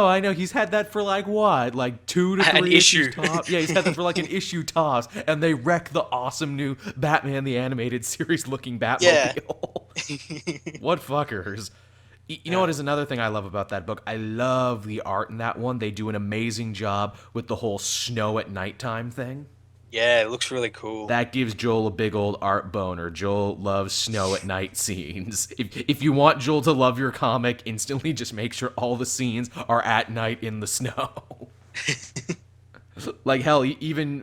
I know. He's had that for like what? Like 2 to 3 issues tops? Yeah, he's had that for like an issue tops, and they wreck the awesome new Batman the Animated Series looking Batmobile. Yeah. What fuckers. You know what is another thing I love about that book? I love the art in that one. They do an amazing job with the whole snow at nighttime thing. Yeah, it looks really cool. That gives Joel a big old art boner. Joel loves snow at night scenes. If you want Joel to love your comic instantly, just make sure all the scenes are at night in the snow. Like, hell, even,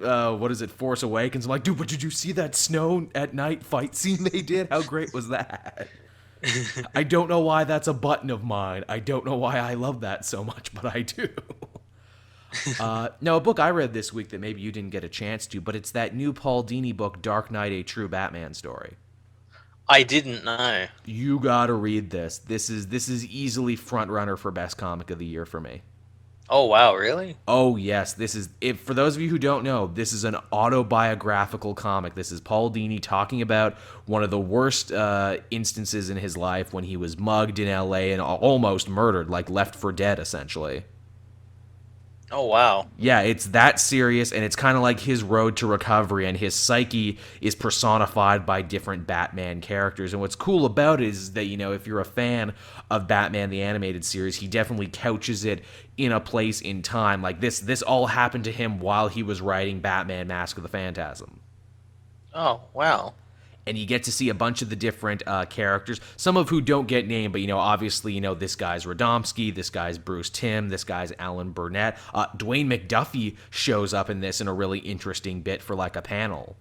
Force Awakens? I'm like, dude, but did you see that snow at night fight scene they did? How great was that? I don't know why that's a button of mine. I don't know why I love that so much, but I do. No, a book I read this week that maybe you didn't get a chance to, but it's that new Paul Dini book, Dark Knight: A True Batman Story. I didn't know. You gotta read this. This is easily front runner for best comic of the year for me. Oh wow, really? Oh yes, this is if for those of you who don't know, this is an autobiographical comic. This is Paul Dini talking about one of the worst instances in his life when he was mugged in L.A. and almost murdered, like left for dead, essentially. Oh wow. Yeah, it's that serious, and it's kind of like his road to recovery, and his psyche is personified by different Batman characters. And what's cool about it is that, if you're a fan of Batman the Animated Series, he definitely couches it in a place in time. Like this all happened to him while he was writing Batman Mask of the Phantasm. Oh wow. And you get to see a bunch of the different characters, some of who don't get named, but obviously, this guy's Radomski, this guy's Bruce Timm, this guy's Alan Burnett. Dwayne McDuffie shows up in this in a really interesting bit for like a panel.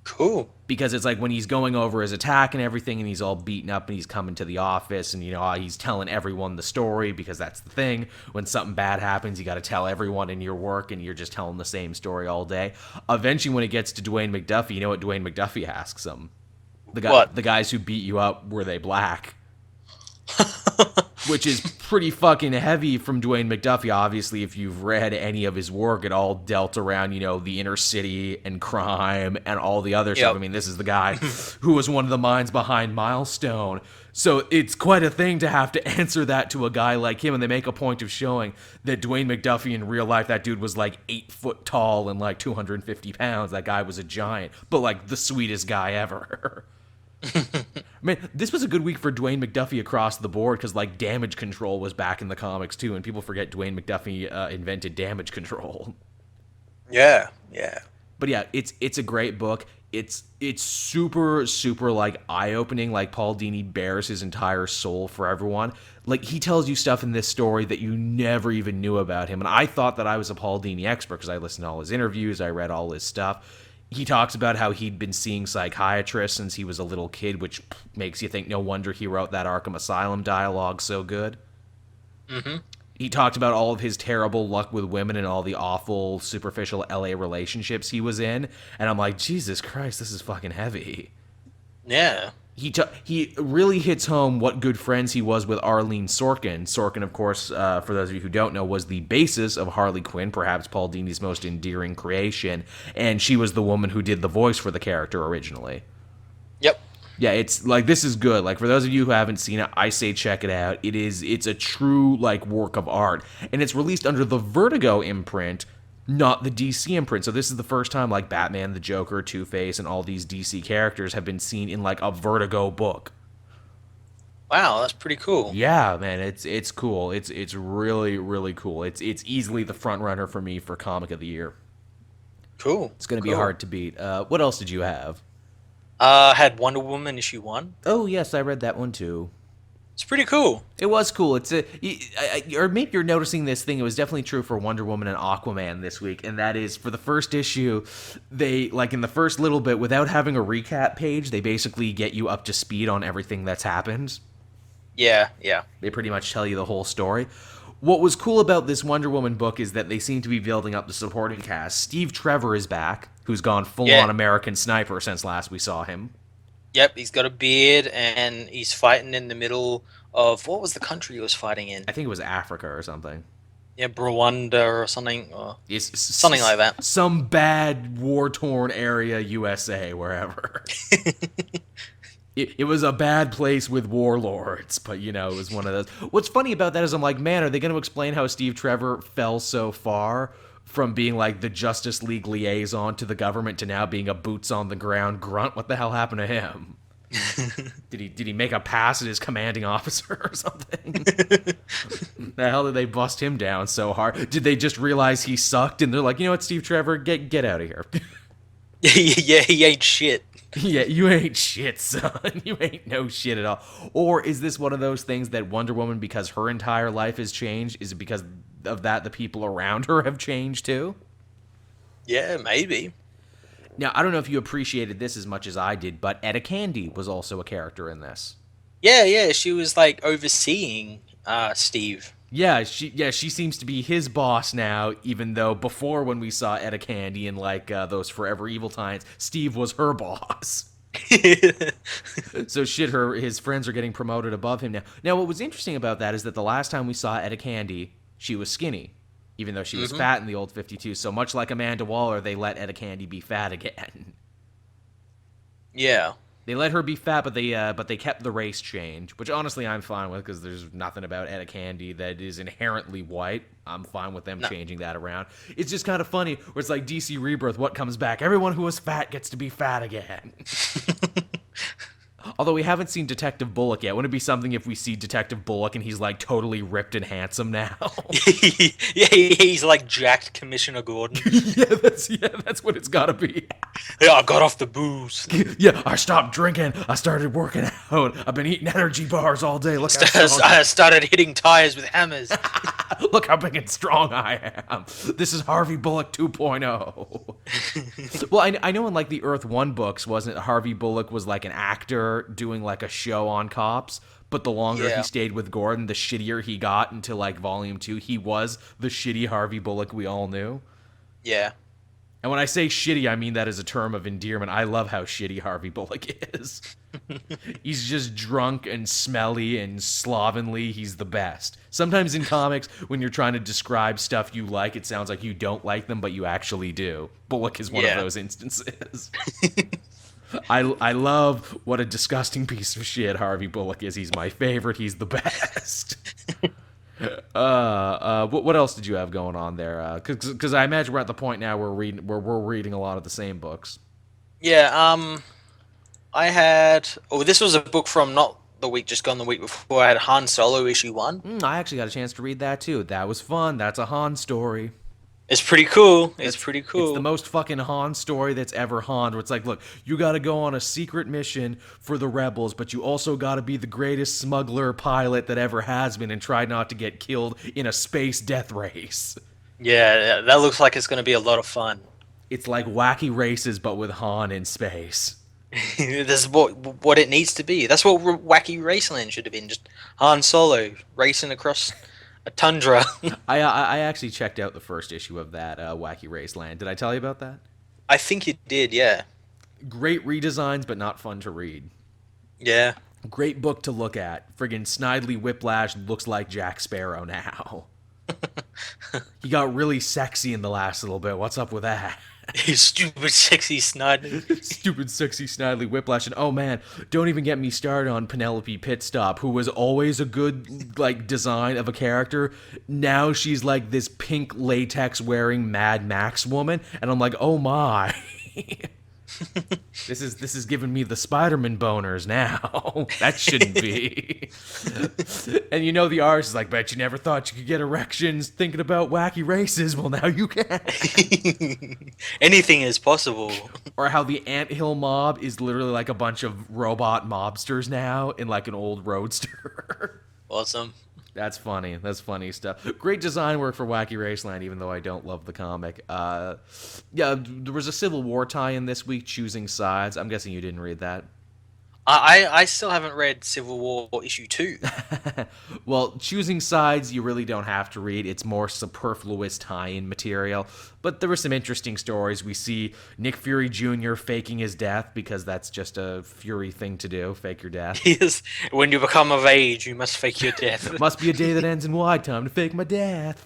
Cool. Because it's like when he's going over his attack and everything, and he's all beaten up, and he's coming to the office, and he's telling everyone the story, because that's the thing. When something bad happens, you got to tell everyone in your work, and you're just telling the same story all day. Eventually, when it gets to Dwayne McDuffie, you know what Dwayne McDuffie asks him? What? The guys who beat you up, were they black? Which is pretty fucking heavy from Dwayne McDuffie. Obviously, if you've read any of his work, it all dealt around, the inner city and crime and all the other stuff. I mean, this is the guy who was one of the minds behind Milestone. So it's quite a thing to have to answer that to a guy like him. And they make a point of showing that Dwayne McDuffie in real life, that dude was like 8 foot tall and like 250 pounds. That guy was a giant, but like the sweetest guy ever. Man, this was a good week for Dwayne McDuffie across the board, because like damage control was back in the comics too, and people forget Dwayne McDuffie invented damage control. Yeah, yeah. But yeah, it's a great book. It's super super like eye opening. Like Paul Dini bears his entire soul for everyone. Like he tells you stuff in this story that you never even knew about him. And I thought that I was a Paul Dini expert because I listened to all his interviews, I read all his stuff. He talks about how he'd been seeing psychiatrists since he was a little kid, which makes you think no wonder he wrote that Arkham Asylum dialogue so good. Mm-hmm. He talked about all of his terrible luck with women and all the awful, superficial LA relationships he was in. And I'm like, Jesus Christ, this is fucking heavy. Yeah. He really hits home what good friends he was with Arlene Sorkin. Sorkin, of course, for those of you who don't know, was the basis of Harley Quinn, perhaps Paul Dini's most endearing creation. And she was the woman who did the voice for the character originally. Yep. Yeah, it's like, this is good. Like, for those of you who haven't seen it, I say check it out. It's a true like work of art, and it's released under the Vertigo imprint, not the DC imprint. So this is the first time like Batman, the Joker, Two-Face, and all these DC characters have been seen in like a Vertigo book. Wow, that's pretty cool. Yeah, man, it's cool. It's really really cool. It's easily the front runner for me for comic of the year. Cool. It's going to be hard to beat. What else did you have? Had Wonder Woman issue 1. Oh yes, I read that one too. It's pretty cool. It was cool. Or maybe you're noticing this thing. It was definitely true for Wonder Woman and Aquaman this week, and that is for the first issue, they like in the first little bit, without having a recap page, they basically get you up to speed on everything that's happened. Yeah, yeah. They pretty much tell you the whole story. What was cool about this Wonder Woman book is that they seem to be building up the supporting cast. Steve Trevor is back, who's gone full-on American Sniper since last we saw him. Yep, he's got a beard, and he's fighting in the middle of... What was the country he was fighting in? I think it was Africa or something. Yeah, Rwanda or something. Or Yes, something like that. Some bad, war-torn area, USA, wherever. It was a bad place with warlords, but, it was one of those. What's funny about that is I'm like, man, are they going to explain how Steve Trevor fell so far from being, like, the Justice League liaison to the government to now being a boots-on-the-ground grunt? What the hell happened to him? Did he make a pass at his commanding officer or something? The hell did they bust him down so hard? Did they just realize he sucked and they're like, you know what, Steve Trevor, get out of here. Yeah, he ain't shit. Yeah, you ain't shit, son. You ain't no shit at all. Or is this one of those things that Wonder Woman, because her entire life has changed, is it because of that the people around her have changed too? Yeah, maybe. Now, I don't know if you appreciated this as much as I did, but Etta Candy was also a character in this. Yeah, she was like overseeing Steve. She seems to be his boss now, even though before when we saw Etta Candy and like those Forever Evil times, Steve was her boss. So his friends are getting promoted above him now. Now, what was interesting about that is that the last time we saw Etta Candy, she was skinny, even though she was fat in the old 52. So much like Amanda Waller, they let Etta Candy be fat again. Yeah. They let her be fat, but they kept the race change, which honestly I'm fine with because there's nothing about Etta Candy that is inherently white. I'm fine with them changing that around. It's just kind of funny where it's like DC Rebirth, what comes back? Everyone who was fat gets to be fat again. Although we haven't seen Detective Bullock yet. Wouldn't it be something if we see Detective Bullock and he's like totally ripped and handsome now? Yeah, he's like jacked Commissioner Gordon. That's what it's gotta be. Yeah, I got off the booze. Yeah, I stopped drinking. I started working out. I've been eating energy bars all day. Look how strong I started hitting tires with hammers. Look how big and strong I am. This is Harvey Bullock 2.0. Well, I know in like the Earth 1 books, wasn't it, Harvey Bullock was like an actor doing like a show on cops, but the longer he stayed with Gordon, the shittier he got until like Volume 2. He was the shitty Harvey Bullock we all knew. Yeah. And when I say shitty, I mean that as a term of endearment. I love how shitty Harvey Bullock is. He's just drunk and smelly and slovenly. He's the best. Sometimes in comics, when you're trying to describe stuff you like, it sounds like you don't like them, but you actually do. Bullock is one of those instances. I love what a disgusting piece of shit Harvey Bullock is. He's my favorite. He's the best. What else did you have going on there? Because I imagine we're at the point now where we're reading a lot of the same books. Yeah. I had. Oh, this was a book from not the week just gone, the week before. I had Han Solo issue 1. I actually got a chance to read that too. That was fun. That's a Han story. It's pretty cool. It's pretty cool. It's the most fucking Han story that's ever Han, where it's like, look, you gotta go on a secret mission for the rebels, but you also gotta be the greatest smuggler pilot that ever has been and try not to get killed in a space death race. Yeah, that looks like it's gonna be a lot of fun. It's like wacky races, but with Han in space. This is what it needs to be. That's what Wacky Raceland should have been. Just Han Solo racing across a tundra. I actually checked out the first issue of that Wacky Raceland. Did I tell you about that? I think you did, yeah. Great redesigns, but not fun to read. Yeah. Great book to look at. Friggin' Snidely Whiplash looks like Jack Sparrow now. He got really sexy in the last little bit. What's up with that? Stupid, sexy Snidely. Stupid, sexy, Snidely Whiplash. And oh man, don't even get me started on Penelope Pitstop, who was always a good, like, design of a character. Now she's like this pink latex wearing Mad Max woman. And I'm like, oh my. This is giving me the Spider-Man boners now. That shouldn't be. And you know the artist is like, bet you never thought you could get erections thinking about wacky races. Well, now you can. Anything is possible. Or how the Anthill mob is literally like a bunch of robot mobsters now in like an old roadster. Awesome. That's funny. That's funny stuff. Great design work for Wacky Raceland, even though I don't love the comic. Yeah, there was a Civil War tie-in this week, Choosing Sides. I'm guessing you didn't read that. I still haven't read Civil War issue 2. Well, Choosing Sides you really don't have to read. It's more superfluous tie-in material. But there were some interesting stories. We see Nick Fury Jr. faking his death because that's just a Fury thing to do, fake your death. Yes. When you become of age, you must fake your death. Must be a day that ends in Y, time to fake my death.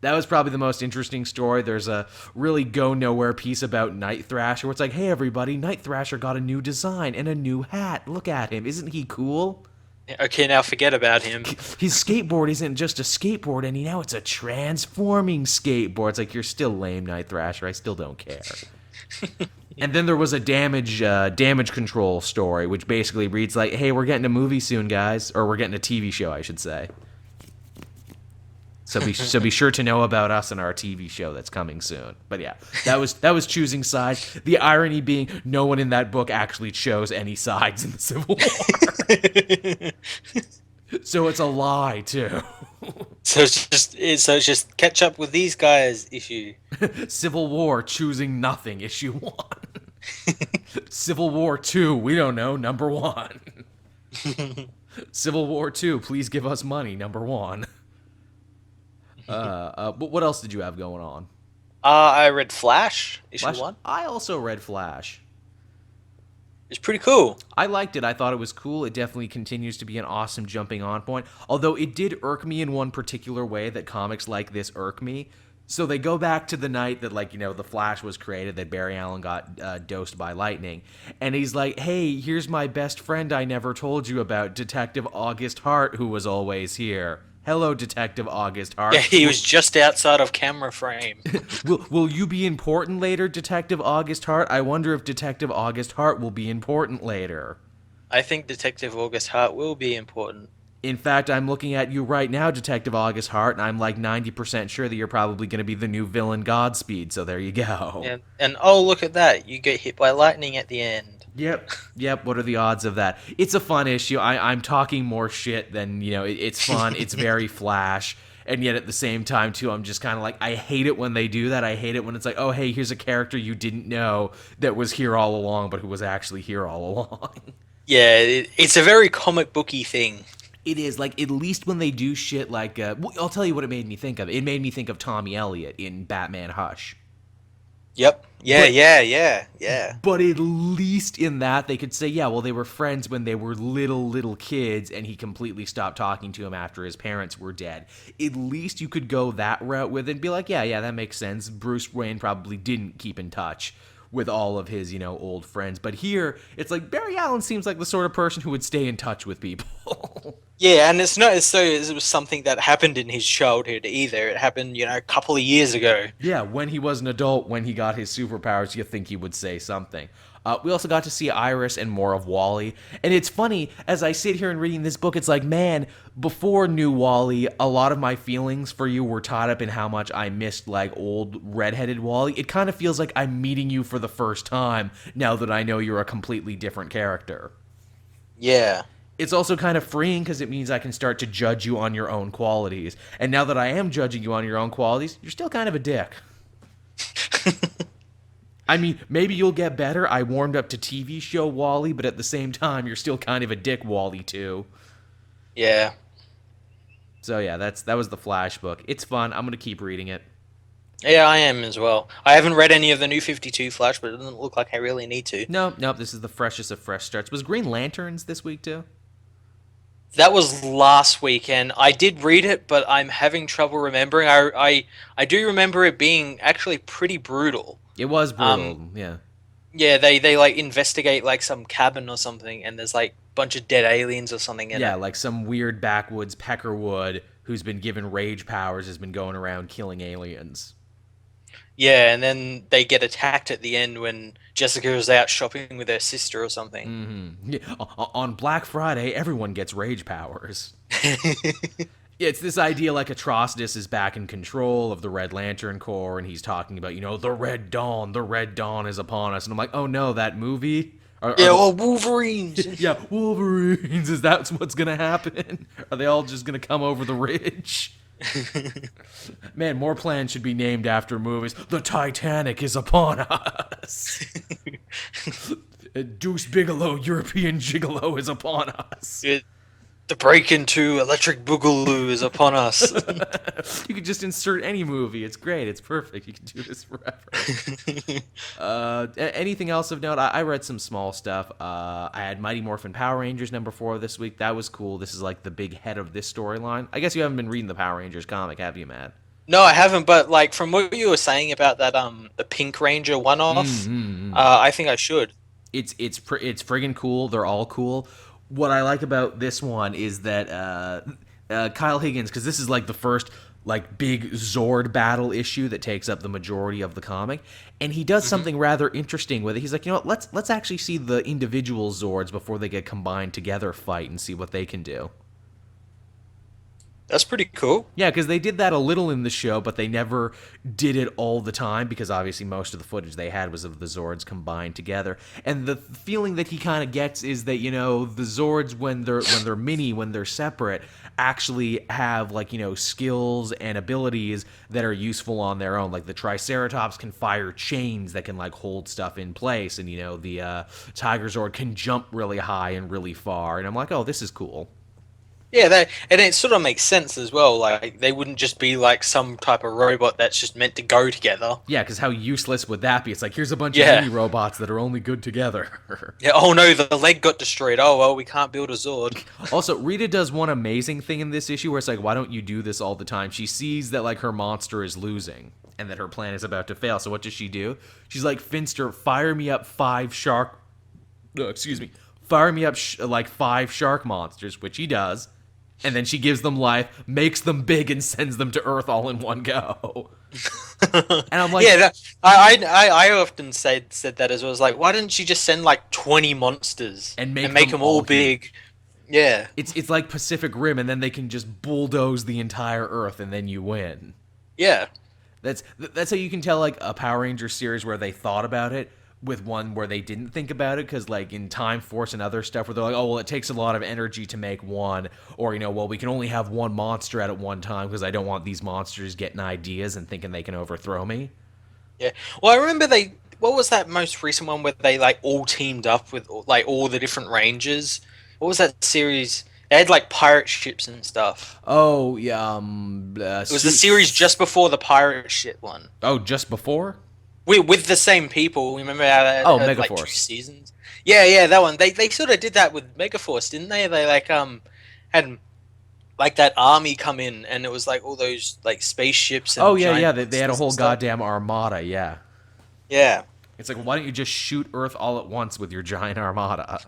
That was probably the most interesting story. There's a really go-nowhere piece about Night Thrasher where it's like, hey, everybody, Night Thrasher got a new design and a new hat. Look at him. Isn't he cool? Okay, now forget about him. His skateboard isn't just a skateboard, and now it's a transforming skateboard. It's like, you're still lame, Night Thrasher. I still don't care. And then there was a damage control story, which basically reads like, hey, we're getting a movie soon, guys. Or we're getting a TV show, I should say. So be sure to know about us and our TV show that's coming soon. But yeah, that was Choosing Sides. The irony being no one in that book actually chose any sides in the Civil War. So it's a lie too. So it's just catch up with these guys issue. Civil War choosing nothing issue 1. Civil War 2, we don't know, number 1. Civil War 2, please give us money, number one. But what else did you have going on? I read Flash issue Flash? one. I also read Flash. It's pretty cool. I liked it. I thought it was cool. It definitely continues to be an awesome jumping on point. Although it did irk me in one particular way that comics like this irk me. So they go back to the night that, like, the Flash was created, that Barry Allen got dosed by lightning. And he's like, hey, here's my best friend I never told you about, Detective August Hart, who was always here. Hello, Detective August Hart. Yeah, he was just outside of camera frame. Will you be important later, Detective August Hart? I wonder if Detective August Hart will be important later. I think Detective August Hart will be important. In fact, I'm looking at you right now, Detective August Hart, and I'm like 90% sure that you're probably going to be the new villain Godspeed, so there you go. And oh, look at that. You get hit by lightning at the end. Yep, what are the odds of that? It's a fun issue. I'm talking more shit than, it's fun. It's very Flash. And yet at the same time, too, I'm just kind of like, I hate it when they do that. I hate it when it's like, oh, hey, here's a character you didn't know that was here all along, but who was actually here all along. Yeah, it's a very comic booky thing. It is, like, at least when they do shit like, I'll tell you what it made me think of. It made me think of Tommy Elliott in Batman Hush. Yep. Yeah. But at least in that, they could say, yeah, well, they were friends when they were little kids, and he completely stopped talking to him after his parents were dead. At least you could go that route with it and be like, yeah, that makes sense. Bruce Wayne probably didn't keep in touch with all of his, old friends. But here, it's like Barry Allen seems like the sort of person who would stay in touch with people. Yeah, and it's not as though it was something that happened in his childhood either. It happened, a couple of years ago. Yeah, when he was an adult, when he got his superpowers, you think he would say something. We also got to see Iris and more of Wally. And it's funny, as I sit here and reading this book, it's like, man, before New Wally, a lot of my feelings for you were tied up in how much I missed, like, old redheaded Wally. It kind of feels like I'm meeting you for the first time now that I know you're a completely different character. Yeah. It's also kind of freeing because it means I can start to judge you on your own qualities. And now that I am judging you on your own qualities, you're still kind of a dick. I mean, maybe you'll get better. I warmed up to TV show Wally, but at the same time, you're still kind of a dick Wally, too. Yeah. So yeah, that was the Flash book. It's fun. I'm going to keep reading it. Yeah, I am as well. I haven't read any of the new 52 Flash, but it doesn't look like I really need to. Nope, this is the freshest of fresh starts. Was Green Lanterns this week, too? That was last weekend. I did read it, but I'm having trouble remembering. I do remember it being actually pretty brutal. It was brutal, yeah. Yeah, they like investigate like some cabin or something, and there's like a bunch of dead aliens or something in it. Yeah, like some weird backwoods Peckerwood who's been given rage powers has been going around killing aliens. Yeah, and then they get attacked at the end when Jessica is out shopping with her sister or something. Mm-hmm. Yeah, on Black Friday, everyone gets rage powers. It's this idea like Atrocitus is back in control of the Red Lantern Corps, and he's talking about, the Red Dawn is upon us. And I'm like, oh no, that movie? Wolverines! Yeah, Wolverines, is that what's gonna happen? Are they all just gonna come over the ridge? Man, more plans should be named after movies. The Titanic is upon us. Deuce Bigelow, European Gigolo, is upon us. The break into Electric Boogaloo is upon us. You could just insert any movie. It's great. It's perfect. You can do this forever. Anything else of note? I read some small stuff. I had Mighty Morphin Power Rangers #4 this week. That was cool. This is like the big head of this storyline. I guess you haven't been reading the Power Rangers comic, have you, Matt? No, I haven't. But like from what you were saying about that, the Pink Ranger one-off, I think I should. It's friggin' cool. They're all cool. What I like about this one is that Kyle Higgins, because this is like the first like big Zord battle issue that takes up the majority of the comic, and he does something rather interesting with it. He's like, you know what? Let's actually see the individual Zords before they get combined together fight and see what they can do. That's pretty cool. Yeah, because they did that a little in the show, but they never did it all the time because obviously most of the footage they had was of the Zords combined together. And the feeling that he kind of gets is that, the Zords when they're separate, actually have like, skills and abilities that are useful on their own. Like the Triceratops can fire chains that can like hold stuff in place, and the Tiger Zord can jump really high and really far. And I'm like, oh, this is cool. Yeah, and it sort of makes sense as well. Like they wouldn't just be like some type of robot that's just meant to go together. Yeah, because how useless would that be? It's like, here's a bunch of Yeah. mini robots that are only good together. Yeah. Oh no, the leg got destroyed. Oh well, we can't build a Zord. Also, Rita does one amazing thing in this issue where it's like, why don't you do this all the time? She sees that like her monster is losing and that her plan is about to fail. So what does she do? She's like, Finster, fire me up fire me up like 5 shark monsters, which he does. And then she gives them life, makes them big, and sends them to Earth all in one go. And I'm like, Yeah, I often said that as well. It's like, why didn't she just send like 20 monsters and and make make them them all all huge. big? Yeah, It's like Pacific Rim, and then they can just bulldoze the entire Earth, and then you win. yeah, That's how you can tell like a Power Ranger series where they thought about it with one where they didn't think about it, because like in Time Force and other stuff where they're like, oh well, it takes a lot of energy to make one, or well, we can only have one monster at one time because I don't want these monsters getting ideas and thinking they can overthrow me. yeah. Well, I remember what was that most recent one where they like all teamed up with like all the different Rangers? What was that series? They had like pirate ships and stuff. Oh yeah, It was the series just before the pirate ship one. Oh, just before. With the same people. Remember how they Oh, had like 2 Megaforce. seasons? Yeah, yeah, that one. They sort of did that with Megaforce, didn't they? They like had like that army come in, and it was like all those like spaceships and Oh yeah, giant yeah. They had a monsters whole and stuff. goddamn armada. Yeah. Yeah, It's like, why don't you just shoot Earth all at once with your giant armada?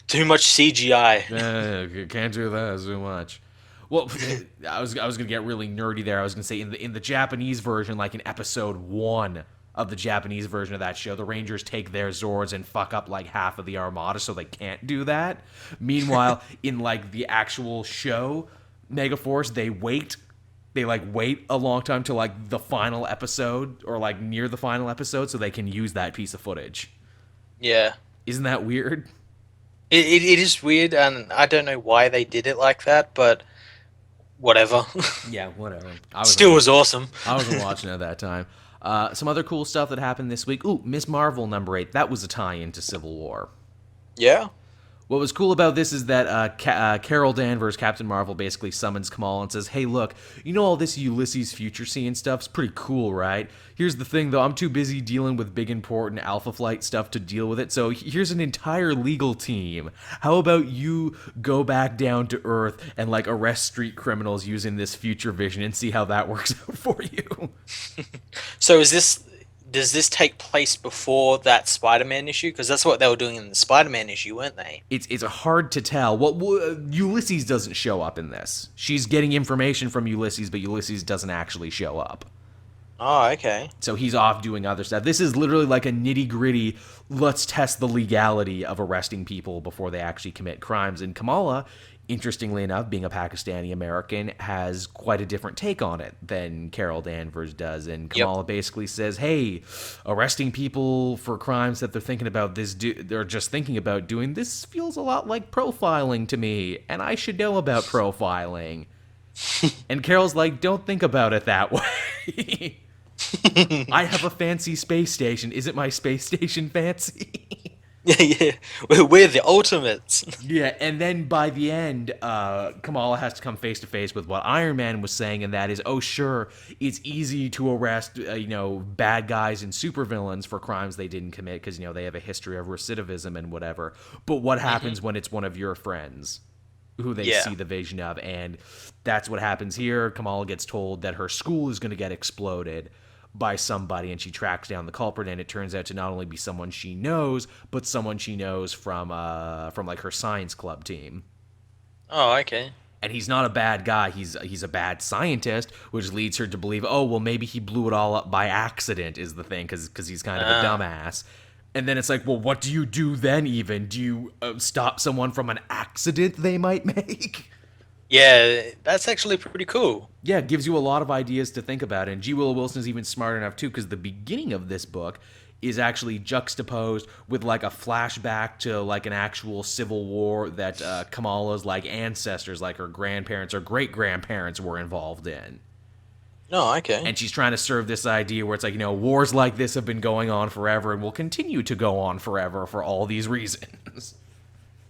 too much CGI. Can't do that. It's too much. Well, I was gonna get really nerdy there. I was gonna say in the Japanese version, like in episode 1 of the Japanese version of that show, the Rangers take their Zords and fuck up like half of the Armada, so they can't do that. Meanwhile, in like the actual show, Megaforce, they like wait a long time to like the final episode or like near the final episode so they can use that piece of footage. Yeah, Isn't that weird? it is weird, and I don't know why they did it like that, but whatever. Yeah, whatever. Still was awesome. I wasn't watching at that time. Some other cool stuff that happened this week. Ooh, Miss Marvel #8. That was a tie-in to Civil War. Yeah. What was cool about this is that Carol Danvers, Captain Marvel, basically summons Kamala and says, hey, look, all this Ulysses future scene stuff's pretty cool, right? Here's the thing, though. I'm too busy dealing with big, important Alpha Flight stuff to deal with it, so here's an entire legal team. How about you go back down to Earth and, like, arrest street criminals using this future vision and see how that works out for you? So does this take place before that Spider-Man issue? Because that's what they were doing in the Spider-Man issue, weren't they? It's hard to tell. Ulysses doesn't show up in this. She's getting information from Ulysses, but Ulysses doesn't actually show up. Oh, okay. So he's off doing other stuff. This is literally like a nitty-gritty, let's test the legality of arresting people before they actually commit crimes. And Kamala, interestingly enough, being a Pakistani American, has quite a different take on it than Carol Danvers does. And Kamala basically says, hey, arresting people for crimes that they're thinking about they're just thinking about doing, this feels a lot like profiling to me, and I should know about profiling. And Carol's like, don't think about it that way. I have a fancy space station. Isn't my space station fancy? Yeah, yeah. We're the ultimates. Yeah, and then by the end, Kamala has to come face to face with what Iron Man was saying, and that is, oh, sure, it's easy to arrest, bad guys and supervillains for crimes they didn't commit because, they have a history of recidivism and whatever. But what happens when it's one of your friends who they see the vision of? And that's what happens here. Kamala gets told that her school is going to get exploded by somebody, and she tracks down the culprit, and it turns out to not only be someone she knows, but someone she knows from like her science club team. Oh, okay. And he's not a bad guy. He's a bad scientist, which leads her to believe, oh, well, maybe he blew it all up by accident is the thing, because he's kind of a dumbass. And then it's like, well, what do you do then even? Do you stop someone from an accident they might make? Yeah, that's actually pretty cool. Yeah, it gives you a lot of ideas to think about. And G. Willow Wilson's even smart enough, too, because the beginning of this book is actually juxtaposed with, like, a flashback to, like, an actual civil war that Kamala's, like, ancestors, like her grandparents or great-grandparents were involved in. Oh, okay. And she's trying to serve this idea where it's like, wars like this have been going on forever and will continue to go on forever for all these reasons.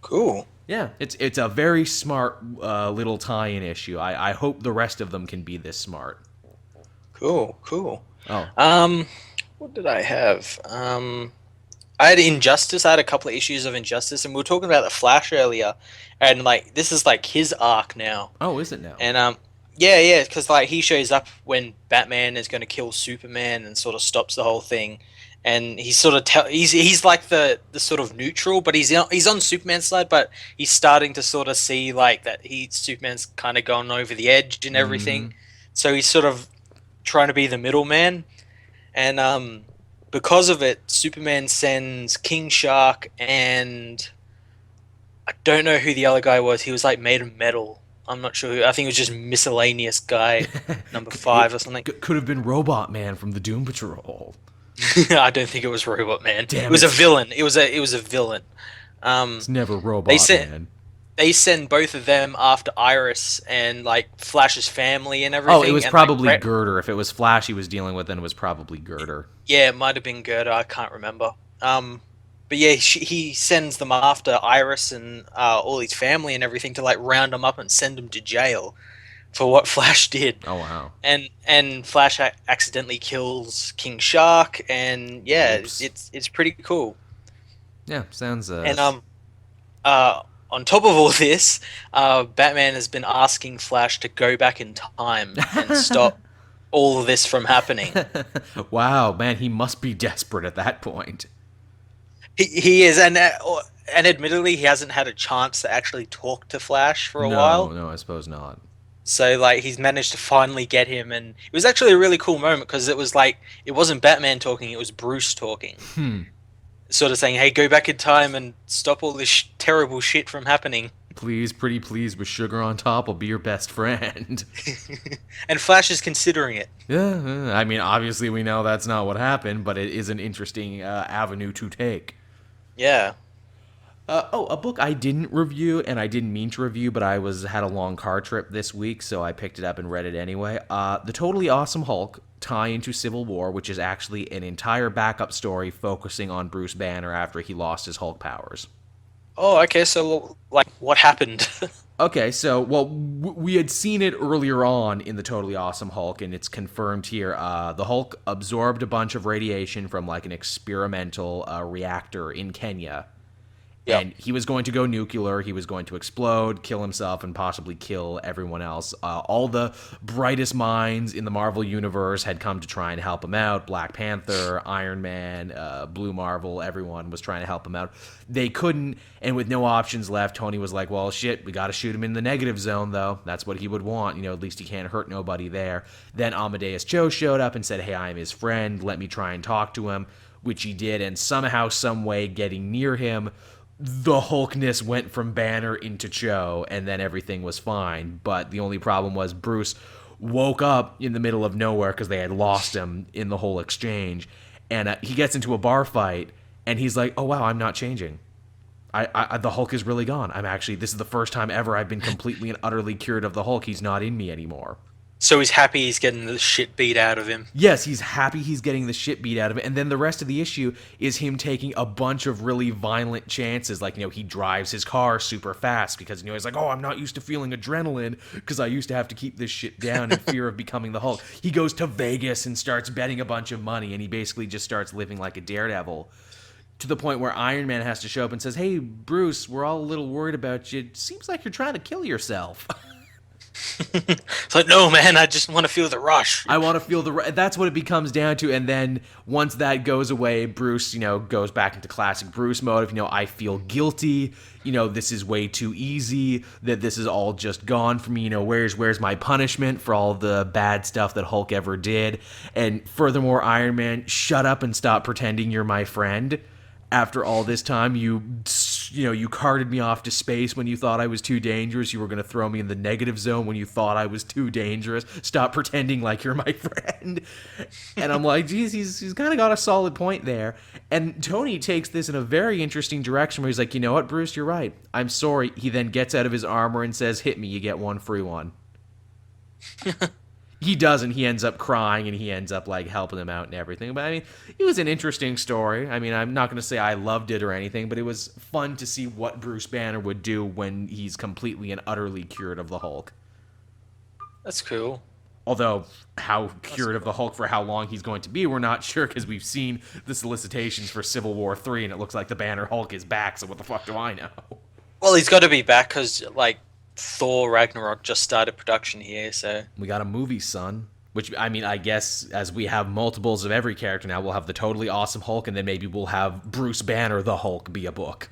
Cool. Yeah, it's a very smart little tie-in issue. I hope the rest of them can be this smart. Cool, cool. Oh, Um, what did I have? I had Injustice. I had a couple of issues of Injustice, and we were talking about the Flash earlier, and like this is like his arc now. oh, is it now? And yeah, yeah, because like he shows up when Batman is going to kill Superman and sort of stops the whole thing, and he's sort of he's like the sort of neutral, but he's on Superman's side, but he's starting to sort of see like that Superman's kind of gone over the edge and everything, so he's sort of trying to be the middleman, and because of it, Superman sends King Shark and I don't know who the other guy was. He was like made of metal. I'm not sure who. I think it was just miscellaneous guy, number 5 or something. Could have been Robot Man from the Doom Patrol. I don't think it was Robot Man. Damn it was it. a villain. It was a villain. It's never Robot Man. They send both of them after Iris and like Flash's family and everything. Oh, it was and, probably like, Girder. If it was Flash he was dealing with, then it was probably Girder. Yeah, it might have been Gerda. I can't remember. But yeah, he sends them after Iris and all his family and everything to like round them up and send them to jail for what Flash did. Oh wow! And Flash accidentally kills King Shark, and yeah, Oops. it's pretty cool. Yeah, sounds. And on top of all this, Batman has been asking Flash to go back in time and stop all of this from happening. Wow, man, he must be desperate at that point. He is, and admittedly, he hasn't had a chance to actually talk to Flash for a while. No, I suppose not. So like he's managed to finally get him, and it was actually a really cool moment because it was like it wasn't Batman talking, it was Bruce talking, sort of saying, "Hey, go back in time and stop all this terrible shit from happening." Please, pretty please, with sugar on top, I'll be your best friend. And Flash is considering it. Yeah, I mean, obviously we know that's not what happened, but it is an interesting avenue to take. Yeah. A book I didn't review, and I didn't mean to review, but I had a long car trip this week, so I picked it up and read it anyway. The Totally Awesome Hulk tie into Civil War, which is actually an entire backup story focusing on Bruce Banner after he lost his Hulk powers. Oh, okay. So like, what happened? Okay, so, well, we had seen it earlier on in the Totally Awesome Hulk, and it's confirmed here. The Hulk absorbed a bunch of radiation from, like, an experimental reactor in Kenya. Yep. And he was going to go nuclear, he was going to explode, kill himself, and possibly kill everyone else. All the brightest minds in the Marvel Universe had come to try and help him out. Black Panther, Iron Man, Blue Marvel, everyone was trying to help him out. They couldn't, and with no options left, Tony was like, well, shit, we gotta shoot him in the negative zone, though. That's what he would want, at least he can't hurt nobody there. Then Amadeus Cho showed up and said, hey, I am his friend, let me try and talk to him, which he did, and somehow, some way, getting near him, the Hulkness went from Banner into Cho, and then everything was fine. But the only problem was Bruce woke up in the middle of nowhere because they had lost him in the whole exchange. And he gets into a bar fight, and he's like, oh, wow, I'm not changing. The Hulk is really gone. This is the first time ever I've been completely and utterly cured of the Hulk. He's not in me anymore. So he's happy he's getting the shit beat out of him. Yes, he's happy he's getting the shit beat out of it. And then the rest of the issue is him taking a bunch of really violent chances. Like, he drives his car super fast because, he's like, oh, I'm not used to feeling adrenaline because I used to have to keep this shit down in fear of becoming the Hulk. He goes to Vegas and starts betting a bunch of money, and he basically just starts living like a daredevil. To the point where Iron Man has to show up and says, hey, Bruce, we're all a little worried about you. It seems like you're trying to kill yourself. It's like, no, man, I just want to feel the rush. I want to feel that's what it becomes down to. And then once that goes away, Bruce, goes back into classic Bruce mode of, I feel guilty. This is way too easy, that this is all just gone for me. Where's my punishment for all the bad stuff that Hulk ever did? And furthermore, Iron Man, shut up and stop pretending you're my friend. After all this time, you carted me off to space when you thought I was too dangerous. You were going to throw me in the negative zone when you thought I was too dangerous. Stop pretending like you're my friend. And I'm like, geez, he's kind of got a solid point there. And Tony takes this in a very interesting direction where he's like, you know what, Bruce, you're right. I'm sorry. He then gets out of his armor and says, hit me, you get one free one. He does, and he ends up crying, and he ends up like helping them out and everything. But I mean, it was an interesting story. I mean, I'm not going to say I loved it or anything, but it was fun to see what Bruce Banner would do when he's completely and utterly cured of the Hulk. That's cool. Although, how cured of the Hulk for how long he's going to be, we're not sure, because we've seen the solicitations for Civil War 3, and it looks like the Banner Hulk is back, so what the fuck do I know? Well, he's got to be back because like Thor Ragnarok just started production here, so We got a movie, son. Which, I mean, I guess as we have multiples of every character now, we'll have the totally awesome Hulk, and then maybe we'll have Bruce Banner the Hulk be a book.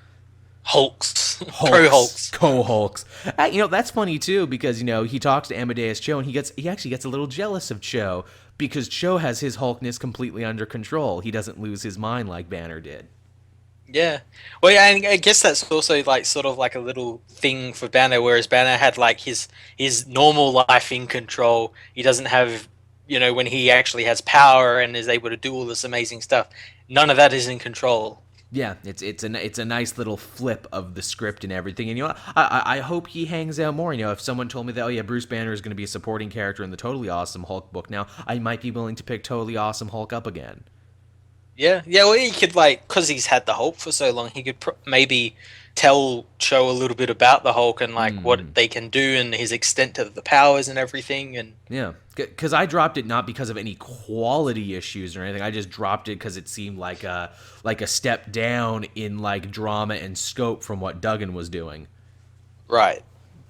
Hulks, Hulks, pro Hulks. co-Hulks. That's funny too, because he talks to Amadeus Cho, and he actually gets a little jealous of Cho, because Cho has his Hulkness completely under control. He doesn't lose his mind like Banner did. Yeah. Well, yeah, and I guess that's also like sort of like a little thing for Banner, whereas Banner had like his normal life in control. He doesn't have, when he actually has power and is able to do all this amazing stuff. None of that is in control. Yeah, it's a nice little flip of the script and everything. And I hope he hangs out more. If someone told me that, oh yeah, Bruce Banner is going to be a supporting character in the Totally Awesome Hulk book now, I might be willing to pick Totally Awesome Hulk up again. Yeah, yeah. Well, he could because he's had the Hulk for so long, he could maybe tell Cho a little bit about the Hulk and like what they can do and his extent to the powers and everything. And yeah, because I dropped it not because of any quality issues or anything. I just dropped it because it seemed like a step down in like drama and scope from what Duggan was doing. Right.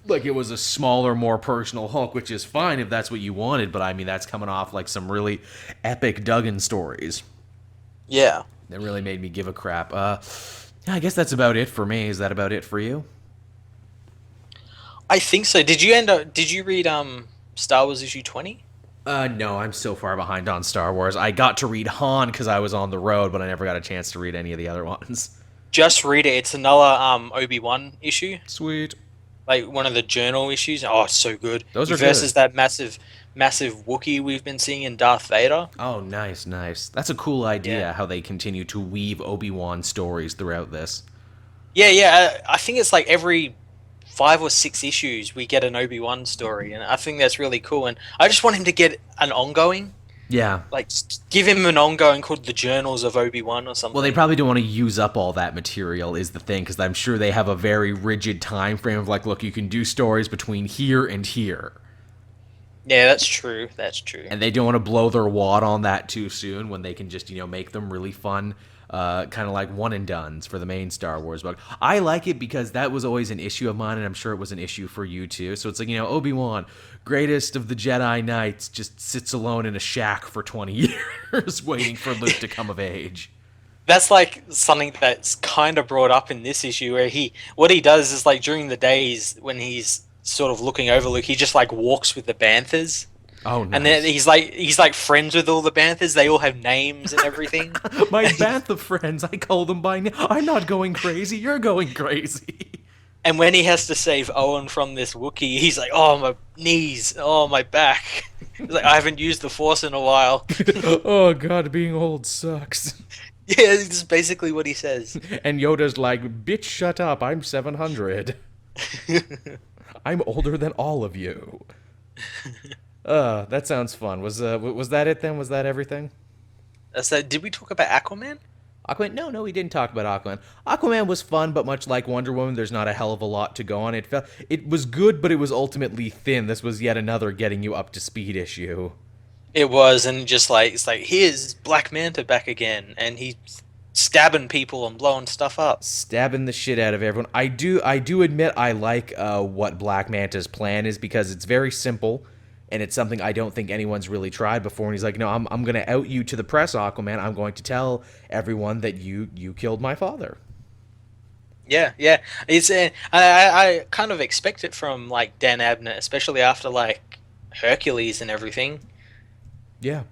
Like it was a smaller, more personal Hulk, which is fine if that's what you wanted. But I mean, that's coming off like some really epic Duggan stories. Yeah. That really made me give a crap. Yeah, I guess that's about it for me. Is that about it for you? I think so. Did you read Star Wars issue 20? No, I'm so far behind on Star Wars. I got to read Han because I was on the road, but I never got a chance to read any of the other ones. Just read it. It's another Obi-Wan issue. Sweet. Like one of the journal issues. Oh, it's so good. Those are versus good. that massive Wookiee we've been seeing in Darth Vader. Oh, nice. That's a cool idea, Yeah. how they continue to weave Obi-Wan stories throughout this. Yeah. I think it's like every 5 or 6 issues we get an Obi-Wan story, and I think that's really cool. And I just want him to get an ongoing. Yeah. Like, give him an ongoing called The Journals of Obi-Wan or something. Well, they probably don't want to use up all that material is the thing, because I'm sure they have a very rigid time frame of like, look, you can do stories between here and here. Yeah, that's true. That's true. And they don't want to blow their wad on that too soon when they can just, make them really fun, kind of like one and dones for the main Star Wars book. I like it because that was always an issue of mine, and I'm sure it was an issue for you too. So it's like, Obi-Wan, greatest of the Jedi Knights, just sits alone in a shack for 20 years waiting for Luke to come of age. That's like something that's kind of brought up in this issue, where what he does is like during the days when he's sort of looking over Luke, he just like walks with the Banthas. Oh, nice. And then he's like friends with all the Banthas. They all have names and everything. My Bantha friends, I call them by name. I'm not going crazy. You're going crazy. And when he has to save Owen from this Wookiee, he's like, "Oh, my knees, oh, my back." He's like, "I haven't used the Force in a while." Oh, God, being old sucks. Yeah, that's basically what he says. And Yoda's like, bitch, shut up. I'm 700. I'm older than all of you. That sounds fun. Was that it then? Was that everything? So, did we talk about Aquaman? Aquaman? No, we didn't talk about Aquaman. Aquaman was fun, but much like Wonder Woman, there's not a hell of a lot to go on. It was good, but it was ultimately thin. This was yet another getting you up to speed issue. It was, and just like it's like here's Black Manta back again, and he's stabbing people and blowing stuff up. Stabbing the shit out of everyone. I do admit I like what Black Manta's plan is, because it's very simple, and it's something I don't think anyone's really tried before. And he's like, no, I'm going to out you to the press, Aquaman. I'm going to tell everyone that you killed my father. Yeah. It's I kind of expect it from like Dan Abnett, especially after like Hercules and everything. Yeah.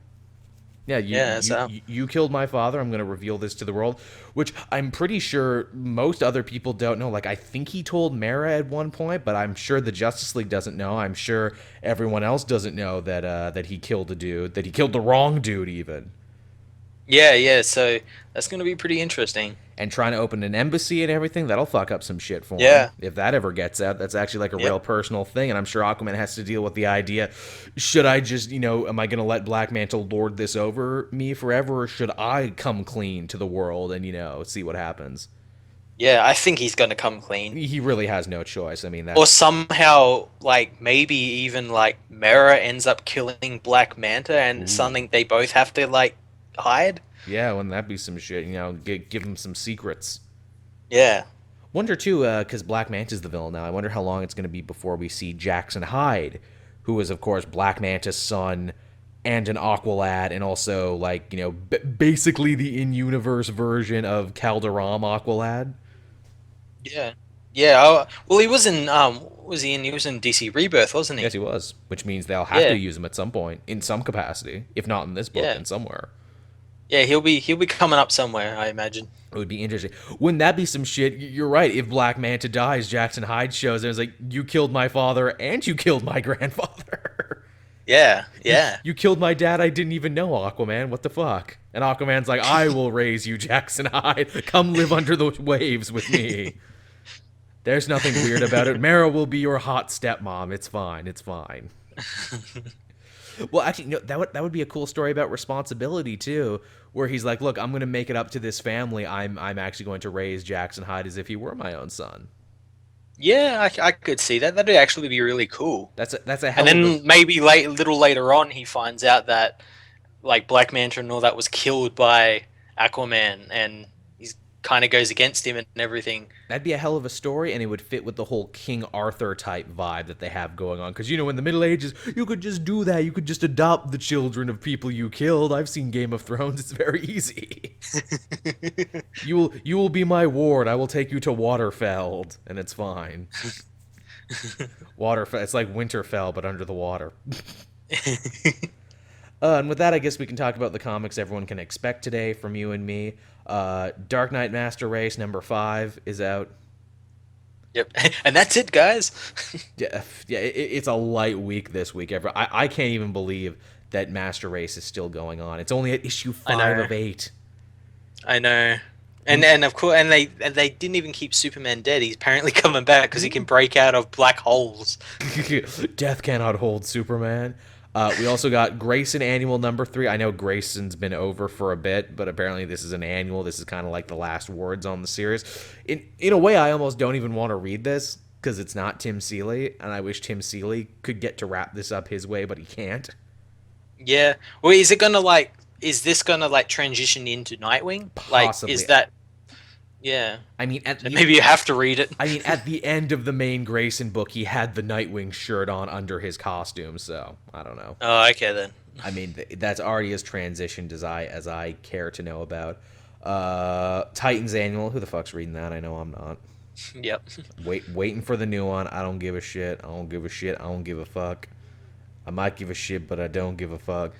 You killed my father. I'm going to reveal this to the world, which I'm pretty sure most other people don't know. Like, I think he told Mara at one point, but I'm sure the Justice League doesn't know. I'm sure everyone else doesn't know that he killed a dude, that he killed the wrong dude even. Yeah, yeah. So that's gonna be pretty interesting. And trying to open an embassy and everything, that'll fuck up some shit for him. Yeah. If that ever gets out, that's actually like a Yep. real personal thing. And I'm sure Aquaman has to deal with the idea, should I just, am I going to let Black Mantle lord this over me forever? Or should I come clean to the world and, see what happens? Yeah, I think he's gonna come clean. He really has no choice. I mean, Or that's, somehow, like maybe even like Mera ends up killing Black Manta, and ooh. something they both have to like hide. Yeah, wouldn't that be some shit? Give him some secrets. Yeah. Wonder too, because Black Manta's the villain now. I wonder how long it's going to be before we see Jackson Hyde, who is of course Black Manta's son and an Aqualad, and also like basically the in-universe version of Calderon Aqualad. Yeah. Yeah. Well, he was in he was in DC Rebirth, wasn't Yes, he? he was, which means they'll have to Yeah. use him at some point in some capacity, if not in this book, Yeah. then somewhere. Yeah. He'll be coming up somewhere, I imagine. It would be interesting. Wouldn't that be some shit? You're right. If Black Manta dies, Jackson Hyde shows and it's like, you killed my father and you killed my grandfather. Yeah. You Yeah. you killed my dad. I didn't even know, Aquaman. What the fuck? And Aquaman's like, I will raise you, Jackson Hyde. Come live under the waves with me. There's nothing weird about it. Mara will be your hot stepmom. It's fine. It's fine. Well, actually, no, that would be a cool story about responsibility too, where he's like, "Look, I'm going to make it up to this family. I'm actually going to raise Jackson Hyde as if he were my own son." Yeah. I could see that. That'd actually be really cool. That's a And hell of a then maybe late, little later on, he finds out that like Black Manta and all that was killed by Aquaman, and he's kind of goes against him and everything. that'd be a hell of a story, and it would fit with the whole King Arthur type vibe that they have going on. Because in the Middle Ages, you could just do that. You could just adopt the children of people you killed. I've seen Game of Thrones. It's very easy. You will be my ward. I will take you to Waterfeld, and it's fine. Waterfell. It's like Winterfell, but under the water. And with that, I guess we can talk about the comics everyone can expect today from you and me. Dark Knight Master Race #5 is out. Yep, and that's it, guys. Yeah, yeah, it's a light week this week. I can't even believe that Master Race is still going on. It's only at issue I 5 know, of 8. I know, and of course, and they didn't even keep Superman dead. He's apparently coming back because he can break out of black holes. Death cannot hold Superman. We also got Grayson Annual #3. I know Grayson's been over for a bit, but apparently this is an annual. This is kind of like the last words on the series. In a way, I almost don't even want to read this because it's not Tim Seeley, and I wish Tim Seeley could get to wrap this up his way, but he can't. Yeah. Well, is it gonna like? Is this gonna like transition into Nightwing? Like, Possibly. is that? Yeah. I mean, And maybe you have to read it. at the end of the main Grayson book, he had the Nightwing shirt on under his costume, so I don't know. Oh, okay then. I mean, that's already as transitioned as I care to know about. Titans Annual. Who the fuck's reading that? I know I'm not. Yep. Waiting for the new one. I don't give a shit. I don't give a shit. I don't give a fuck. I might give a shit, but I don't give a fuck.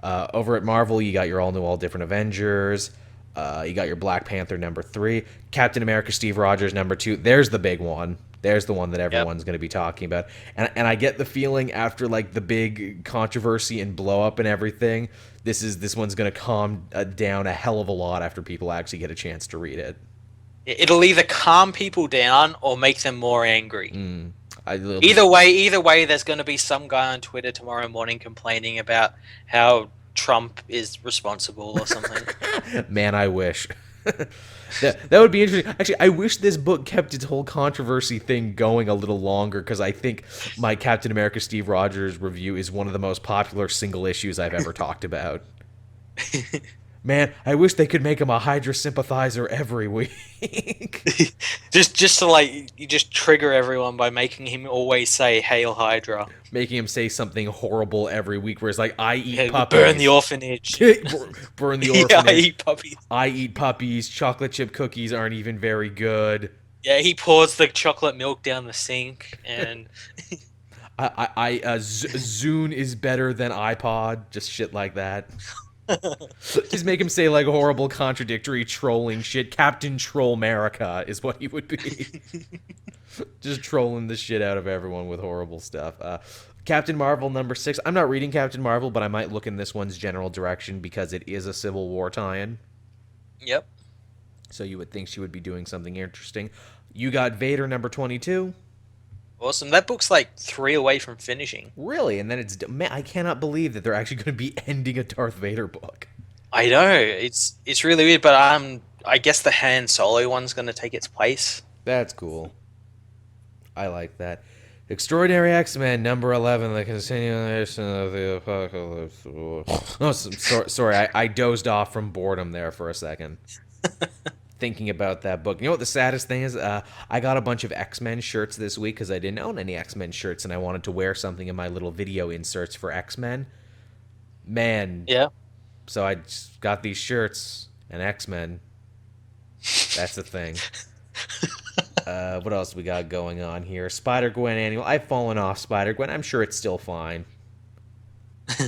Over at Marvel, you got your all new, all different Avengers. You got your Black Panther #3, Captain America Steve Rogers #2. There's the big one. There's the one that Yep. everyone's going to be talking about. And I get the feeling after like the big controversy and blow up and everything, this one's going to calm down a hell of a lot after people actually get a chance to read it. It'll either calm people down or make them more angry. It'll Either way, there's going to be some guy on Twitter tomorrow morning complaining about how Trump is responsible or something. Man, I wish. That would be interesting. Actually, I wish this book kept its whole controversy thing going a little longer because I think my Captain America Steve Rogers review is one of the most popular single issues I've ever talked about. Man, I wish they could make him a Hydra sympathizer every week. just to like you just trigger everyone by making him always say "Hail Hydra." Making him say something horrible every week where it's like, I eat Yeah, puppies. burn the orphanage. Burn the Yeah, orphanage. I eat puppies. I eat puppies. Chocolate chip cookies aren't even very good. Yeah, he pours the chocolate milk down the sink, and Zune is better than iPod. Just shit like that. Just make him say like horrible, contradictory, trolling shit. Captain Troll America is what he would be. Just trolling the shit out of everyone with horrible stuff. Captain Marvel #6. I'm not reading Captain Marvel, but I might look in this one's general direction because it is a Civil War tie-in. Yep. So you would think she would be doing something interesting. You got Vader #22. Awesome. That book's like 3 away from finishing. Really? And then man, I cannot believe that they're actually going to be ending a Darth Vader book. I know. It's really weird, but I guess the Han Solo one's going to take its place. That's cool. I like that. Extraordinary X-Men #11, the continuation of the apocalypse. Oh, sorry, I dozed off from boredom there for a second. Thinking about that book. You know what the saddest thing is? I got a bunch of X-Men shirts this week because I didn't own any X-Men shirts and I wanted to wear something in my little video inserts for X-Men. Man. Yeah. So I just got these shirts and X-Men. That's the thing. What else we got going on here? Spider-Gwen annual. I've fallen off Spider-Gwen. I'm sure it's still fine.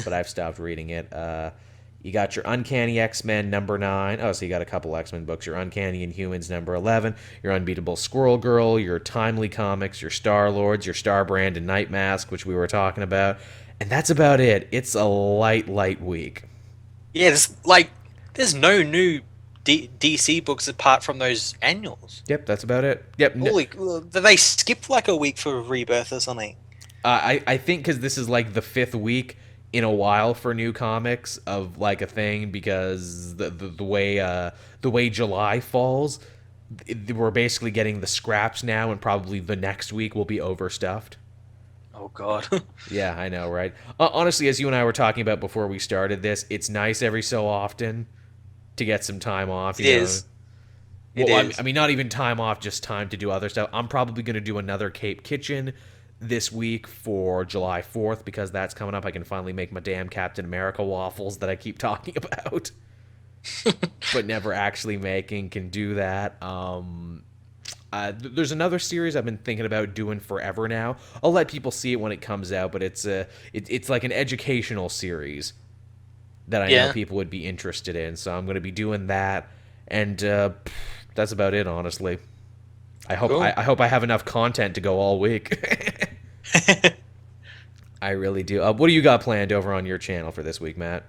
But I've stopped reading it. You got your Uncanny X-Men #9. Oh, so you got a couple X-Men books. Your Uncanny Inhumans #11. Your Unbeatable Squirrel Girl. Your Timely Comics. Your Star-Lords. Your Starbrand and Night Mask, which we were talking about. And that's about it. It's a light week. Yeah, there's no new DC books apart from those annuals. Yep, that's about it. Yep. Holy, they skipped like a week for Rebirth or something. I think because this is like the 5th week in a while for new comics of like a thing, because the way July falls, we're basically getting the scraps now, and probably the next week will be overstuffed. Oh God. Yeah, I know, right? Honestly, as you and I were talking about before we started this, it's nice every so often to get some time off. It is. Well, I mean, not even time off, just time to do other stuff. I'm probably going to do another Cape Kitchen this week for July 4th because that's coming up. I can finally make my damn Captain America waffles that I keep talking about, but never actually making. Can do that. There's another series I've been thinking about doing forever now. I'll let people see it when it comes out, but it's like an educational series that I know people would be interested in. So I'm going to be doing that, and that's about it, honestly. I hope Cool. I hope I have enough content to go all week. I really do. What do you got planned over on your channel for this week, Matt?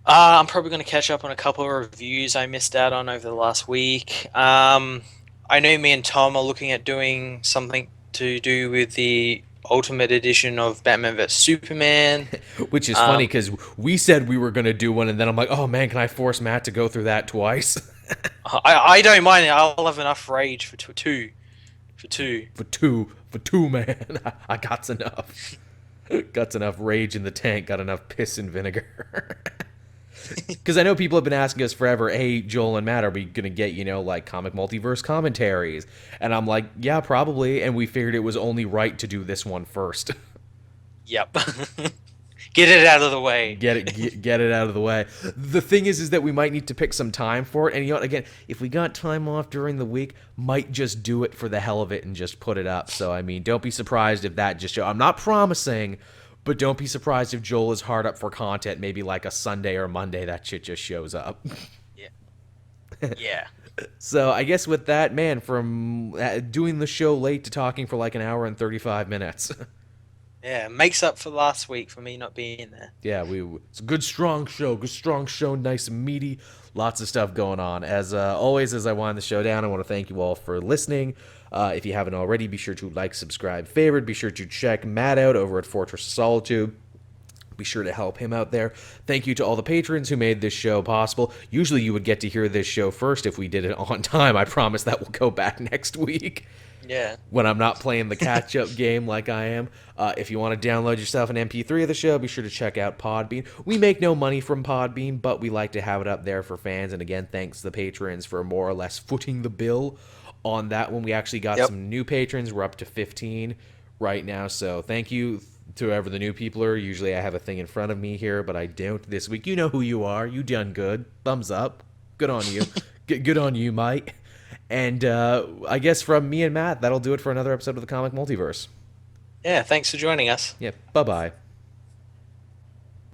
I'm probably going to catch up on a couple of reviews I missed out on over the last week. I know me and Tom are looking at doing something to do with the Ultimate Edition of Batman vs Superman. Which is funny because we said we were going to do one, and then I'm like, oh man, can I force Matt to go through that twice? I don't mind it. I'll have enough rage for two. For two, man. I got enough. Got enough rage in the tank. Got enough piss and vinegar. Because I know people have been asking us forever, hey, Joel and Matt, are we going to get, like comic multiverse commentaries? And I'm like, yeah, probably. And we figured it was only right to do this one first. Yep. Get it out of the way. Get it out of the way. The thing is that we might need to pick some time for it. And again, if we got time off during the week, might just do it for the hell of it and just put it up. So, I mean, don't be surprised if that just shows. I'm not promising, but don't be surprised if Joel is hard up for content, maybe like a Sunday or Monday, that shit just shows up. Yeah. Yeah. So I guess with that, man, from doing the show late to talking for like an hour and 35 minutes. Yeah, makes up for last week for me not being there. Yeah, it's a good strong show, nice and meaty, lots of stuff going on. As always, as I wind the show down, I want to thank you all for listening. If you haven't already, be sure to like, subscribe, favorite. Be sure to check Matt out over at Fortress of Solitude. Be sure to help him out there. Thank you to all the patrons who made this show possible. Usually you would get to hear this show first if we did it on time. I promise that will go back next week. Yeah. When I'm not playing the catch-up game like I am. If you want to download yourself an MP3 of the show, be sure to check out Podbean. We make no money from Podbean, but we like to have it up there for fans. And again, thanks to the patrons for more or less footing the bill on that one. We actually got some new patrons. We're up to 15 right now. So thank you to whoever the new people are. Usually I have a thing in front of me here, but I don't this week. You know who you are. You done good. Thumbs up. Good on you. Good on you, Mike. And I guess from me and Matt, that'll do it for another episode of the Comic Multiverse. Yeah, thanks for joining us. Yeah, bye-bye.